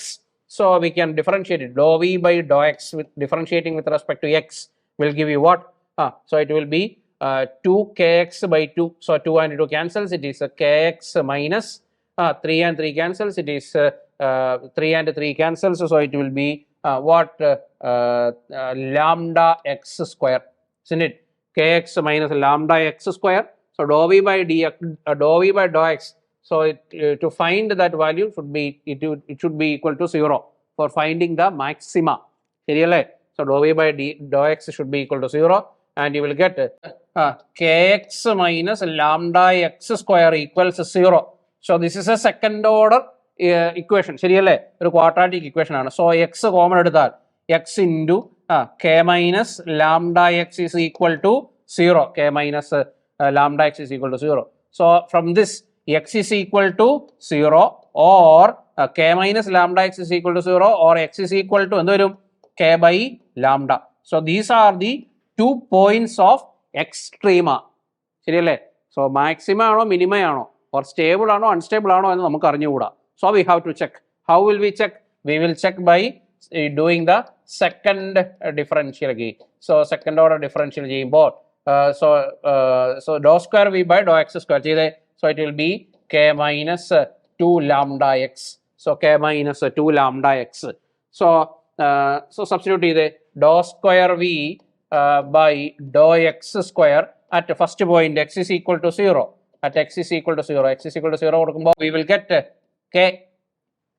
so we can differentiate it. Dou v by dou x with differentiating with respect to x will give you what? So it will be 2kx by 2. So 2 and 2 cancels. It is kx minus 3 and 3 cancels. It is 3 and 3 cancels. So it will be lambda x square, isn't it? Kx minus lambda x square. So dou v by dx, dou v by dou x. So to find that value it should be equal to 0 for finding the maxima. ശരിയല്ലേ? So dou v by dou x should be equal to 0 and you will get kx minus lambda x square equals 0. So this is a second order equation. ശരിയല്ലേ? ഒരു ക്വാഡ്രാറ്റിക് ഇക്വേഷൻ ആണ്. സോ എക്സ് കോമൺ എടുത്താൽ x into k minus lambda x is equal to 0. K minus lambda x is equal to 0. So from this x is equal to 0 or k minus lambda x is equal to 0 or x is equal to എന്ത് വരും? k by lambda. So these are the 2 points of extrema. ശരിയല്ലേ? So maxima ആണോ മിനിമ ആണോ or stable ആണോ unstable ആണോ എന്ന് നമുക്ക് അറിഞ്ഞുകൂടാ. So we have to check. How will we check? We will check by doing the second differential again. So second order differential ചെയ്യുമ്പോൾ so dou square v by dou x square ചെയ്തേ. So it will be k minus 2 lambda x. So k minus 2 lambda x. So substitute ചെയ്തേ dou square v by dou x square at first point x is equal to 0. At x is equal to 0. X is equal to 0 കൊടുക്കുമ്പോൾ we will get k.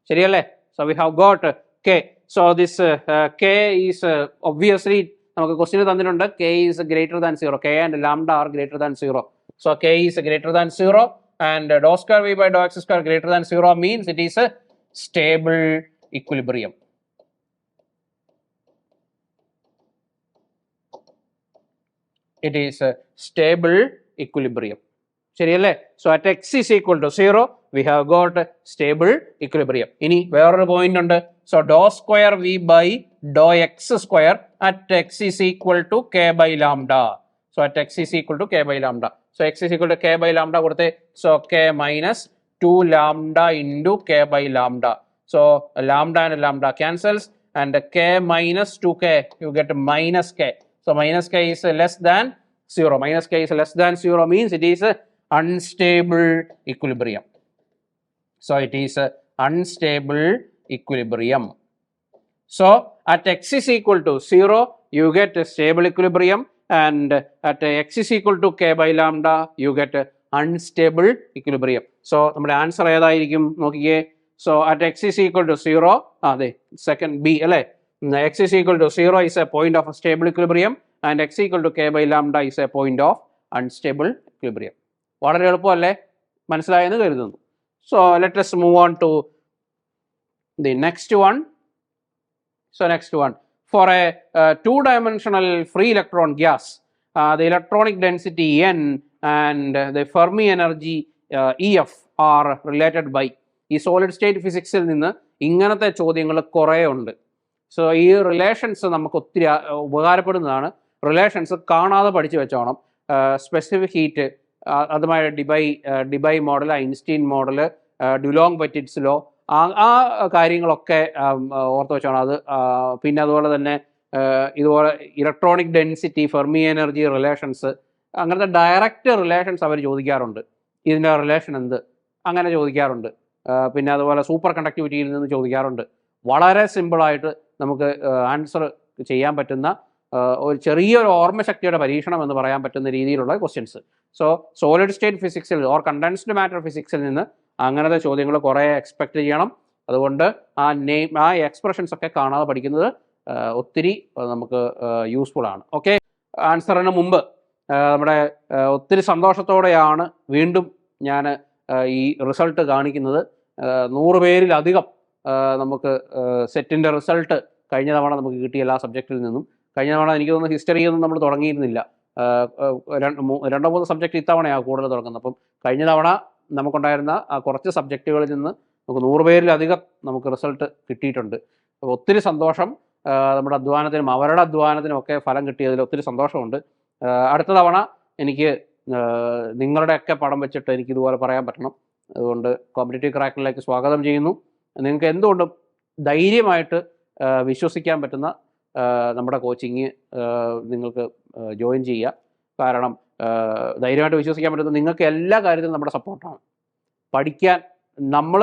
ശരിയല്ലേ? So we have got k. So this k is obviously നമുക്ക് ക്വസ്റ്റ്യൻ തന്നിട്ടുണ്ട് k is greater than 0. K and lambda are greater than 0. So k is greater than 0 and dou square v by dou x square greater than 0 means it is a stable equilibrium. It is a stable equilibrium. ശരിയല്ലേ? So at x is equal to 0 we have got stable equilibrium. ഇനി വേറൊരു പോയിന്റ് ഉണ്ട്. So dou square v by dou x square at x is equal to k by lambda. So at x is equal to k by lambda. So x is equal to k by lambda കൊടുത്തേ. So k minus 2 lambda into k by lambda. So lambda and lambda cancels and k minus 2k you get minus k. So minus k is less than 0. Minus k is less than 0 means it is a unstable equilibrium. So it is a unstable equilibrium. So at x is equal to 0 you get a stable equilibrium and at x is equal to k by lambda you get a unstable equilibrium. So നമ്മുടെ ആൻസർ ഏതായിരിക്കും നോക്കിക്കേ. So at x is equal to 0 അതെ സെക്കൻഡ് ബി അല്ലേ? x is equal to 0 is a point of a stable equilibrium and x equal to k by lambda is a point of unstable equilibrium. വളരെ എളുപ്പമല്ലേ? മനസ്സിലായെന്ന് കരുതുന്നു. So let us move on to the next one. So next one, for a two-dimensional free electron gas, the electronic density n and the Fermi energy EF are related by. ഈ സോളിഡ് സ്റ്റേറ്റ് ഫിസിക്സിൽ നിന്ന് ഇങ്ങനത്തെ ചോദ്യങ്ങൾ കുറേ ഉണ്ട്. സോ ഈ റിലേഷൻസ് നമുക്ക് ഒത്തിരി ഉപകാരപ്പെടുന്നതാണ്. റിലേഷൻസ് കാണാതെ പഠിച്ചു വെച്ചോണം. സ്പെസിഫിക് ഹീറ്റ്, അതുമായി Debye model, Einstein model, Dulong Petit's law, ആ കാര്യങ്ങളൊക്കെ ഓർത്ത് വെച്ചോണം. അത് പിന്നെ അതുപോലെ തന്നെ ഇതുപോലെ electronic density, Fermi energy relations, അങ്ങനത്തെ ഡയറക്റ്റ് റിലേഷൻസ് അവർ ചോദിക്കാറുണ്ട്. ഇതിൻ്റെ റിലേഷൻ എന്ത് അങ്ങനെ ചോദിക്കാറുണ്ട്. പിന്നെ അതുപോലെ സൂപ്പർ കണ്ടക്ടിവിറ്റിയിൽ നിന്ന് ചോദിക്കാറുണ്ട്. വളരെ സിമ്പിളായിട്ട് നമുക്ക് ആൻസർ ചെയ്യാൻ പറ്റുന്ന ഒരു ചെറിയൊരു ഓർമ്മശക്തിയുടെ പരീക്ഷണം എന്ന് പറയാൻ പറ്റുന്ന രീതിയിലുള്ള ക്വസ്റ്റ്യൻസ്. സോ സോളിഡ് സ്റ്റേറ്റ് ഫിസിക്സിൽ ഓർ കണ്ടൻസ്ഡ് മാറ്റർ ഫിസിക്സിൽ നിന്ന് അങ്ങനത്തെ ചോദ്യങ്ങൾ കുറേ എക്സ്പെക്ട് ചെയ്യണം. അതുകൊണ്ട് ആ എക്സ്പ്രഷൻസ് ഒക്കെ കാണാതെ പഠിക്കുന്നത് ഒത്തിരി നമുക്ക് യൂസ്ഫുൾ ആണ്. ഓക്കെ, ആൻസറിന് മുമ്പ് നമ്മുടെ ഒത്തിരി സന്തോഷത്തോടെയാണ് വീണ്ടും ഞാൻ ഈ റിസൾട്ട് കാണിക്കുന്നത്. 100 പേരിലധികം നമുക്ക് സെറ്റിൻ്റെ റിസൾട്ട് കഴിഞ്ഞ തവണ നമുക്ക് കിട്ടിയ എല്ലാ സബ്ജക്റ്റിൽ നിന്നും. കഴിഞ്ഞ തവണ എനിക്ക് തോന്നുന്നു ഹിസ്റ്ററിയൊന്നും നമ്മൾ തുടങ്ങിയിരുന്നില്ല. 2-3 സബ്ജക്റ്റ് ഇത്തവണയാണ് കൂടുതൽ തുടങ്ങുന്നത്. അപ്പം കഴിഞ്ഞ തവണ നമുക്കുണ്ടായിരുന്ന ആ കുറച്ച് സബ്ജക്റ്റുകളിൽ നിന്ന് നമുക്ക് 100 പേരിലധികം നമുക്ക് റിസൾട്ട് കിട്ടിയിട്ടുണ്ട്. അപ്പോൾ ഒത്തിരി സന്തോഷം. നമ്മുടെ അധ്വാനത്തിനും അവരുടെ അധ്വാനത്തിനും ഒക്കെ ഫലം കിട്ടിയതിൽ ഒത്തിരി സന്തോഷമുണ്ട്. അടുത്ത തവണ എനിക്ക് നിങ്ങളുടെയൊക്കെ പടം വെച്ചിട്ട് എനിക്ക് ഇതുപോലെ പറയാൻ പറ്റണം. അതുകൊണ്ട് കോമ്പറ്റേറ്റീവ് ക്രാക്കറിലേക്ക് സ്വാഗതം ചെയ്യുന്നു. നിങ്ങൾക്ക് എന്തുകൊണ്ടും ധൈര്യമായിട്ട് വിശ്വസിക്കാൻ പറ്റുന്ന നമ്മുടെ കോച്ചിങ് നിങ്ങൾക്ക് ജോയിൻ ചെയ്യുക. കാരണം ധൈര്യമായിട്ട് വിശ്വസിക്കാൻ പറ്റുന്നത് നിങ്ങൾക്ക് എല്ലാ കാര്യത്തിലും നമ്മുടെ സപ്പോർട്ടാണ്. പഠിക്കാൻ നമ്മൾ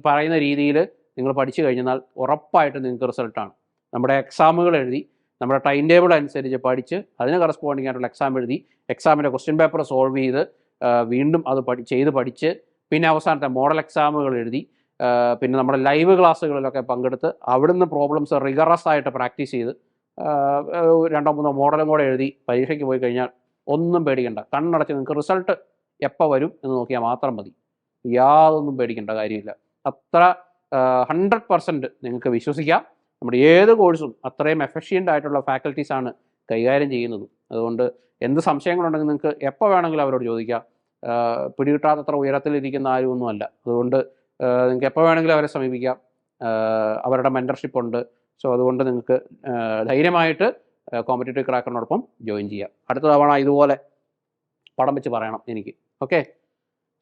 പറയുന്ന രീതിയിൽ നിങ്ങൾ പഠിച്ചു കഴിഞ്ഞാൽ ഉറപ്പായിട്ടും നിങ്ങൾക്ക് റിസൾട്ടാണ്. നമ്മുടെ എക്സാമുകൾ എഴുതി നമ്മുടെ ടൈം ടേബിൾ അനുസരിച്ച് പഠിച്ച് അതിന് കറസ്പോണ്ടിങ് ആയിട്ടുള്ള എക്സാം എഴുതി എക്സാമിൻ്റെ ക്വസ്റ്റ്യൻ പേപ്പർ സോൾവ് ചെയ്ത് വീണ്ടും അത് പഠിച്ച് പിന്നെ അവസാനത്തെ മോഡൽ എക്സാമുകൾ എഴുതി പിന്നെ നമ്മുടെ ലൈവ് ക്ലാസ്സുകളിലൊക്കെ പങ്കെടുത്ത് അവിടുന്ന് പ്രോബ്ലംസ് റിഗറസ് ആയിട്ട് പ്രാക്ടീസ് ചെയ്ത് 2-3 മോഡലും കൂടെ എഴുതി പരീക്ഷയ്ക്ക് പോയി കഴിഞ്ഞാൽ ഒന്നും പേടിക്കണ്ട. കണ്ണടച്ച് നിങ്ങൾക്ക് റിസൾട്ട് എപ്പോൾ വരും എന്ന് നോക്കിയാൽ മാത്രം മതി. യാതൊന്നും പേടിക്കേണ്ട കാര്യമില്ല. അത്ര 100% നിങ്ങൾക്ക് വിശ്വസിക്കാം. നമ്മുടെ ഏത് കോഴ്സും അത്രയും എഫിഷ്യൻ്റ് ആയിട്ടുള്ള ഫാക്കൽറ്റീസാണ് കൈകാര്യം ചെയ്യുന്നത്. അതുകൊണ്ട് എന്ത് സംശയങ്ങളുണ്ടെങ്കിൽ നിങ്ങൾക്ക് എപ്പോൾ വേണമെങ്കിലും അവരോട് ചോദിക്കാം. പിടികിട്ടാത്തത്ര ഉയരത്തിലിരിക്കുന്ന ആരുമൊന്നുമല്ല. അതുകൊണ്ട് നിങ്ങൾക്ക് എപ്പോൾ വേണമെങ്കിലും അവരെ സമീപിക്കാം. അവരുടെ മെൻറ്റർഷിപ്പ് ഉണ്ട്. സോ അതുകൊണ്ട് നിങ്ങൾക്ക് ധൈര്യമായിട്ട് കോമ്പറ്റേറ്റീവ് ക്രാക്കറിനോടൊപ്പം ജോയിൻ ചെയ്യാം. അടുത്ത തവണ ഇതുപോലെ പടം വെച്ച് പറയണം എനിക്ക്. ഓക്കെ,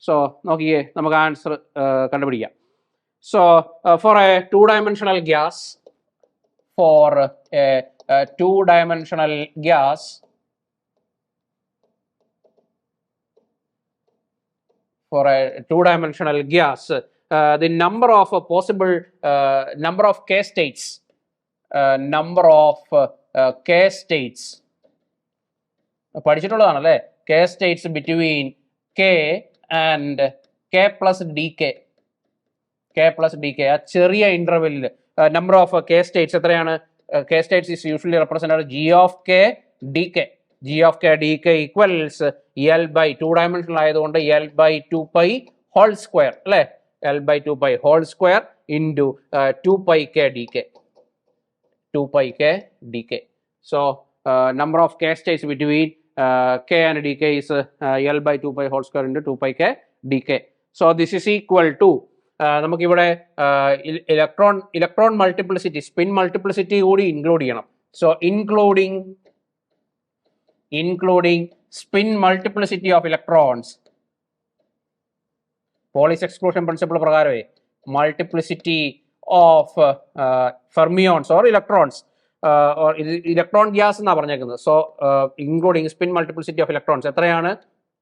സോ നോക്കിയേ, നമുക്ക് ആൻസർ കണ്ടുപിടിക്കാം. So for a 2-dimensional gas, for a 2-dimensional gas, the number of possible number of K states, പഠിച്ചിട്ടുള്ളതാണല്ലേ. K states between K and K plus dk. ആ ചെറിയ ഇന്റർവെല്ലിൽ നമ്പർ ഓഫ് K states എത്രയാണ്? K states is usually represented G of K dk. G of K dk equals L by 2-dimensional ആയതുകൊണ്ട് L by 2 pi whole square അല്ലേ? L by 2 pi whole square into 2 pi K dk. So number of K states between K and dk is L by 2 pi whole square into 2 pi K dk. So this is equal to നമുക്കിവിടെ ഇലക്ട്രോൺ മൾട്ടിപ്ലിസിറ്റി, സ്പിൻ മൾട്ടിപ്ലിസിറ്റി കൂടി ഇൻക്ലൂഡ് ചെയ്യണം. So including spin multiplicity of electrons, Pauli's exclusion principle പ്രകാരമേ multiplicity of fermions or electrons, electron gas എന്നാണ് പറഞ്ഞേക്കുന്നത്. So including spin multiplicity of electrons എത്രയാണ്?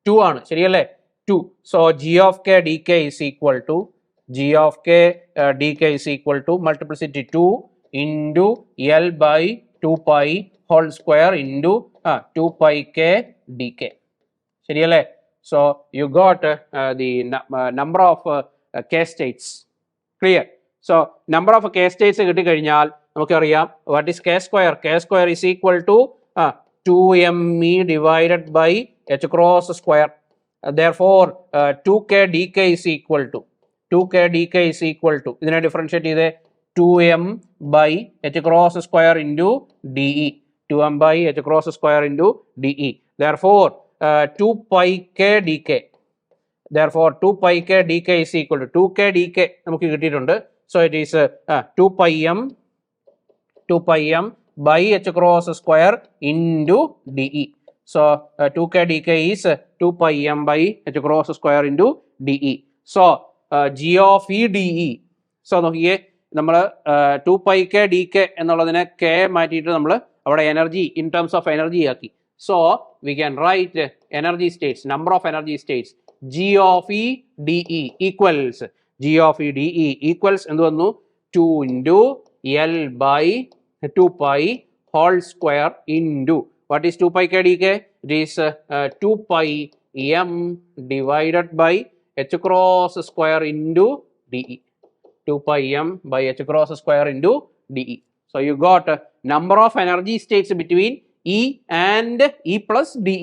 2 ആണ്, ശരിയല്ലേ? 2. So G of K dk is equal to multiplicity 2 into L by 2 pi whole square into 2 pi K dk. ശരിയല്ലേ? So you got the number of K states. Clear? So number of K states കിട്ടിക്കഴിഞ്ഞാൽ നമുക്കറിയാം what is K square? K square is equal to 2me divided by h cross square. Therefore 2K dk is equal to ഇതിനെ ഡിഫറൻഷിയേറ്റ് ചെയ്ത് 2m by h cross square into de. 2m by h cross square into de. Therefore 2 pi K dk. Therefore 2 pi K dk is equal to 2K dk നമുക്ക് കിട്ടിയിട്ടുണ്ട്. So it is 2 pi m by h cross square into de. So 2K dk is 2 pi m by h cross square into de. So G of E de. So നോക്കിയേ, നമ്മൾ 2 pi K dk എന്നുള്ളതിനെ K മാറ്റിയിട്ട് നമ്മൾ അവിടെ energy in terms of energy ആക്കി. So we can write energy states, number of energy states G of E de equals എന്ത് വന്നു? 2 into L by 2 pi whole square into what is 2 pi K dk? It is 2 pi m divided by h cross square into de. 2 pi m by h cross square into de. So you got number of energy states between E and E plus de.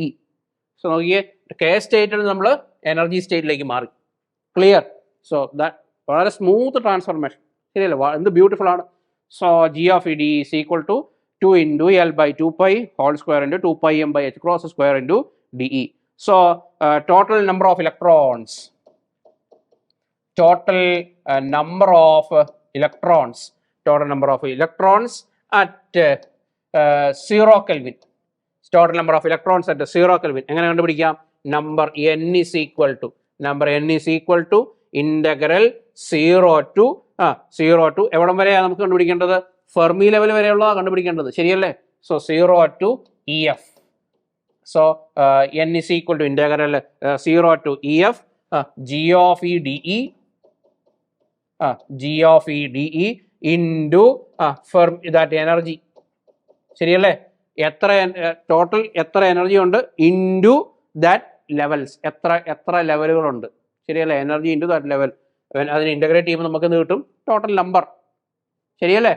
So നോക്കിയേ, K സ്റ്റേറ്റിൽ നമ്മൾ എനർജി സ്റ്റേറ്റിലേക്ക് മാറി. ക്ലിയർ? സോ ദാറ്റ് വളരെ സ്മൂത്ത് ട്രാൻസ്ഫർമേഷൻ, ശരിയല്ലേ? എന്ത് ബ്യൂട്ടിഫുൾ ആണ്. So G of E de is equal to 2 into L by 2 pi whole square into 2 pi m by h cross square into de. So total number of electrons at 0 Kelvin. Total number of electrons at 0 Kelvin എങ്ങനെ കണ്ടുപിടിക്കാം? Number n is equal to integral 0 to എവിടം വരെയാണ് നമുക്ക് കണ്ടുപിടിക്കേണ്ടത്? ഫെർമി ലെവൽ വരെയുള്ളതാണ് കണ്ടുപിടിക്കേണ്ടത്, ശരിയല്ലേ? So 0 to EF So n is equal to integral 0 to EF g of E dE g of E dE into that energy. ശരിയല്ലേ? എത്ര ടോട്ടൽ എത്ര എനർജി ഉണ്ട് ഇൻറ്റു ദാറ്റ് ലെവൽസ്, എത്ര ലെവലുകളുണ്ട്. ശരിയല്ലേ? Energy into that level. അതിന് ഇൻ്റഗ്രേറ്റ് ചെയ്യുമ്പോൾ നമുക്ക് എന്ത് കിട്ടും? Total number. ശരിയല്ലേ?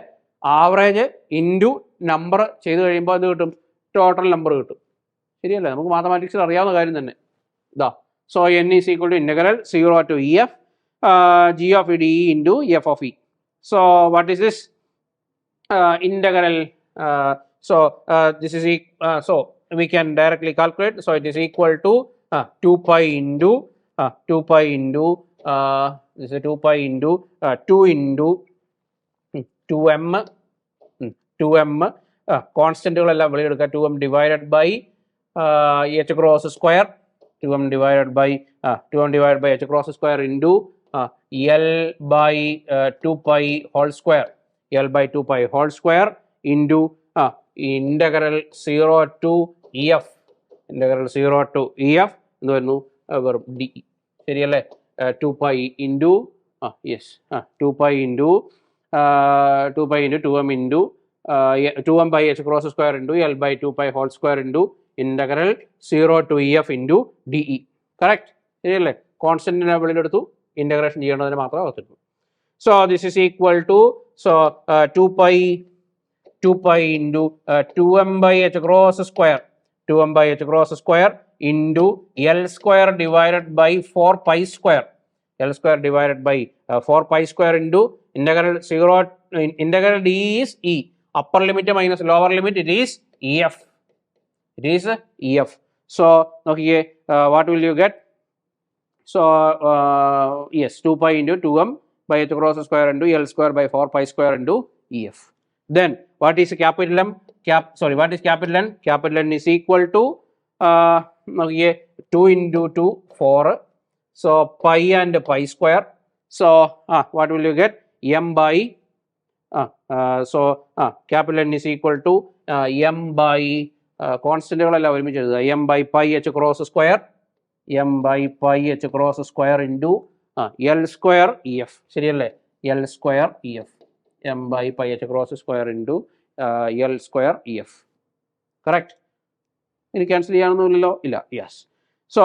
ആവറേജ് ഇൻറ്റു നമ്പർ ചെയ്ത് കഴിയുമ്പോൾ എന്ത് കിട്ടും? ടോട്ടൽ നമ്പർ കിട്ടും. ശരിയല്ലേ? നമുക്ക് മാത്തമാറ്റിക്സിൽ അറിയാവുന്ന കാര്യം തന്നെ ഇതാ. So n is equal to integral 0 to EF g of E dE into f of E. So what is this integral? So this is so we can directly calculate. So it is equal to 2 pi into this is 2 pi into 2 into 2m കോൺസ്റ്റന്റുകളെല്ലാം വെളിയെടുക്കുക. 2m divided by h cross square, 2m divided by h cross square into L by 2 pi whole square, L by 2 pi whole square into integral 0 to EF, integral 0 to EF എന്ന് വരുന്നു വെറും ഡി. ശരിയല്ലേ? 2 pi into 2 pi into 2m into 2m by h cross square into L by 2 pi whole square into integral 0 to EF into DE. Correct? ശരിയല്ലേ? കോൺസ്റ്റന്റിനെ വെളിയിലെടുത്തു, ഇൻ്റഗ്രേഷൻ ചെയ്യേണ്ടതിന് മാത്രമേ ഓർത്തിട്ടു. So this is equal to 2 pi into 2m by h cross square, 2m by h cross square into L square divided by 4 pi square, L square divided by 4 pi square into integral 0, integral D is E, upper limit minus lower limit, it is EF, it is EF. So okay, what will you get? So yes, 2 pi into 2m by h cross square into L square by 4 pi square into EF. Then what is capital M? What is capital N? Capital N is equal to 2 into 2 4. So pi and pi square. So what will you get? M by capital N is equal to M by കോൺസ്റ്റന്റുകളെല്ലാം ഒരുമിച്ച് എഴുതുക. M by pi h cross square, M by pi h cross square into L square EF. ശരിയല്ലേ? L square EF, M by pi h cross square into L square EF. Correct? ഇനി ക്യാൻസൽ ചെയ്യാനൊന്നുമില്ലല്ലോ? ഇല്ല. Yes. So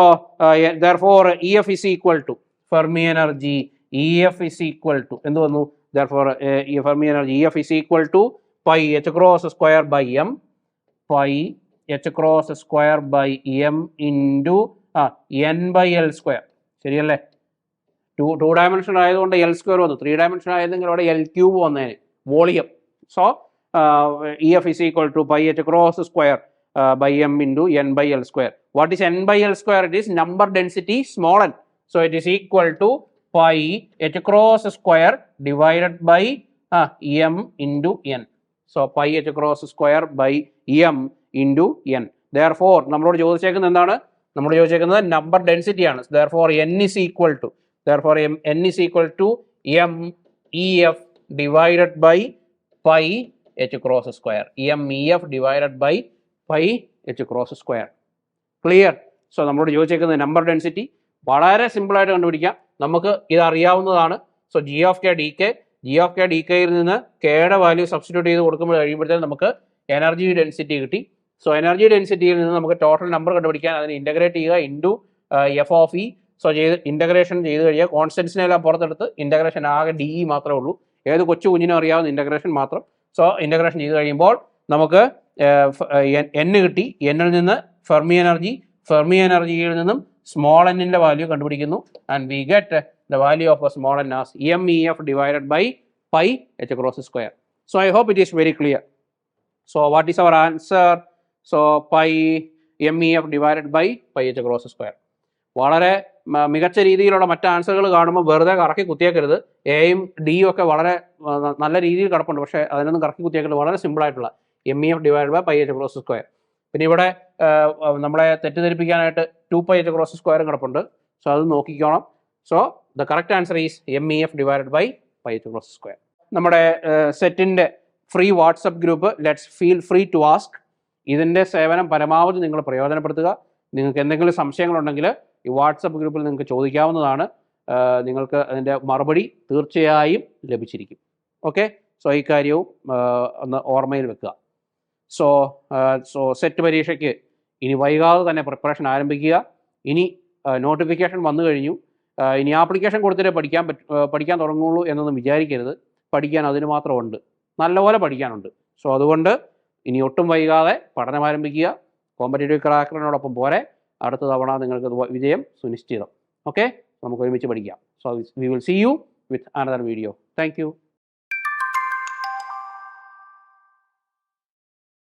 therefore EF is equal to Fermi energy, EF is equal to എന്ത് വന്നു? therefore Fermi energy EF is equal to pi h cross square by M, pi h cross square by M into n by L square. ശരിയല്ലേ? ടു ഡയമെൻഷൻ ആയതുകൊണ്ട് എൽ സ്ക്വയർ വന്നു. 3 ഡയമെൻഷൻ ആയതെങ്കിൽ അവിടെ എൽ ക്യൂബ് വന്നേനെ, volume. So EF is equal to pi h cross square by M into n by L square. What is n by L square? It is number density small n. So it is equal to pi h cross square divided by M into n. So pi h cross square by M into n. Therefore നമ്മളോട് ചോദിച്ചേക്കുന്നത് എന്താണ്? നമ്മൾ ചോദിച്ചേക്കുന്നത് നമ്പർ ഡെൻസിറ്റി ആണ്. Therefore n is equal to M EF divided by pi h cross square, M EF divided by pi h cross square. Clear? So നമ്മളോട് ചോദിച്ചേക്കുന്നത് നമ്പർ ഡെൻസിറ്റി വളരെ സിമ്പിളായിട്ട് കണ്ടുപിടിക്കാം. നമുക്ക് ഇത് അറിയാവുന്നതാണ്. So G of K D കെയിൽ നിന്ന് കെയുടെ വാല്യൂ സബ്സ്റ്റിറ്റ്യൂട്ട് ചെയ്ത് കൊടുക്കുമ്പോൾ കഴിയുമ്പോഴത്തേക്കും നമുക്ക് എനർജി ഡെൻസിറ്റി കിട്ടി. സോ എനർജി ഡെൻസിറ്റിയിൽ നിന്ന് നമുക്ക് ടോട്ടൽ നമ്പർ കണ്ടുപിടിക്കാൻ അതിന് ഇൻ്റഗ്രേറ്റ് ചെയ്യുക into F of E. So integration ചെയ്ത് കഴിയുക, കോൺസ്റ്റൻസിനെല്ലാം പുറത്തെടുത്ത് ഇൻ്റഗ്രേഷൻ ആകെ ഡി ഇ മാത്രമേ ഉള്ളൂ. ഏത് കൊച്ചു കുഞ്ഞിനും അറിയാവുന്ന ഇൻ്റഗ്രേഷൻ മാത്രം. സോ ഇൻ്റഗ്രേഷൻ ചെയ്ത് കഴിയുമ്പോൾ നമുക്ക് n കിട്ടി. എന്നിൽ നിന്ന് ഫെർമി എനർജിയിൽ നിന്നും സ്മോൾ എന്നിൻ്റെ വാല്യൂ കണ്ടുപിടിക്കുന്നു. And we get the value of small N as MEF divided by pi h cross square. So I hope it is very clear. So what is our answer? So pi MEF divided by pi h cross square. വളരെ മികച്ച രീതിയിലുള്ള മറ്റ് ആൻസറുകൾ കാണുമ്പോൾ വെറുതെ കറക്കി കുത്തിയേക്കരുത്. എയും ഡിയും ഒക്കെ വളരെ നല്ല രീതിയിൽ കിടപ്പുണ്ട്, പക്ഷേ അതിനൊന്നും കറക്കി കുത്തിയേക്കരുത്. വളരെ സിമ്പിളായിട്ടുള്ള MEF divided by pi h cross square. പിന്നെ ഇവിടെ നമ്മളെ തെറ്റിദ്ധരിപ്പിക്കാനായിട്ട് 2 pi h cross square കിടപ്പുണ്ട്. സോ അത് നോക്കിക്കോണം. So the correct answer is MEF divided by pi h cross square. നമ്മുടെ സെറ്റിൻ്റെ free WhatsApp group let's feel free to ask. ഇതിൻ്റെ സേവനം പരമാവധി നിങ്ങൾ പ്രയോജനപ്പെടുത്തുക. നിങ്ങൾക്ക് എന്തെങ്കിലും സംശയങ്ങളുണ്ടെങ്കിൽ ഈ വാട്സപ്പ് ഗ്രൂപ്പിൽ നിങ്ങൾക്ക് ചോദിക്കാവുന്നതാണ്. നിങ്ങൾക്ക് അതിൻ്റെ മറുപടി തീർച്ചയായും ലഭിച്ചിരിക്കും. ഓക്കെ, സോ ഈ കാര്യവും ഒന്ന് ഓർമ്മയിൽ വെക്കുക. സോ സെറ്റ് പരീക്ഷയ്ക്ക് ഇനി വൈകാതെ തന്നെ പ്രിപ്പറേഷൻ ആരംഭിക്കുക. ഇനി നോട്ടിഫിക്കേഷൻ വന്നു കഴിഞ്ഞു, ഇനി ആപ്ലിക്കേഷൻ കൊടുത്തിട്ടേ പഠിക്കാൻ തുടങ്ങുള്ളൂ എന്നൊന്നും വിചാരിക്കരുത്. പഠിക്കാൻ അതിന് മാത്രമുണ്ട്, നല്ലപോലെ പഠിക്കാനുണ്ട്. സോ അതുകൊണ്ട് ഇനി ഒട്ടും വൈകാതെ പഠനം ആരംഭിക്കുക. കോമ്പറ്റേറ്റീവ് ക്രാക്കറിനോടൊപ്പം പോരെ, അടുത്ത തവണ നിങ്ങൾക്ക് വിജയം സുനിശ്ചിതം. ഓക്കെ, നമുക്ക് ഒരുമിച്ച് പഠിക്കാം. So we will see you with another video. Thank U.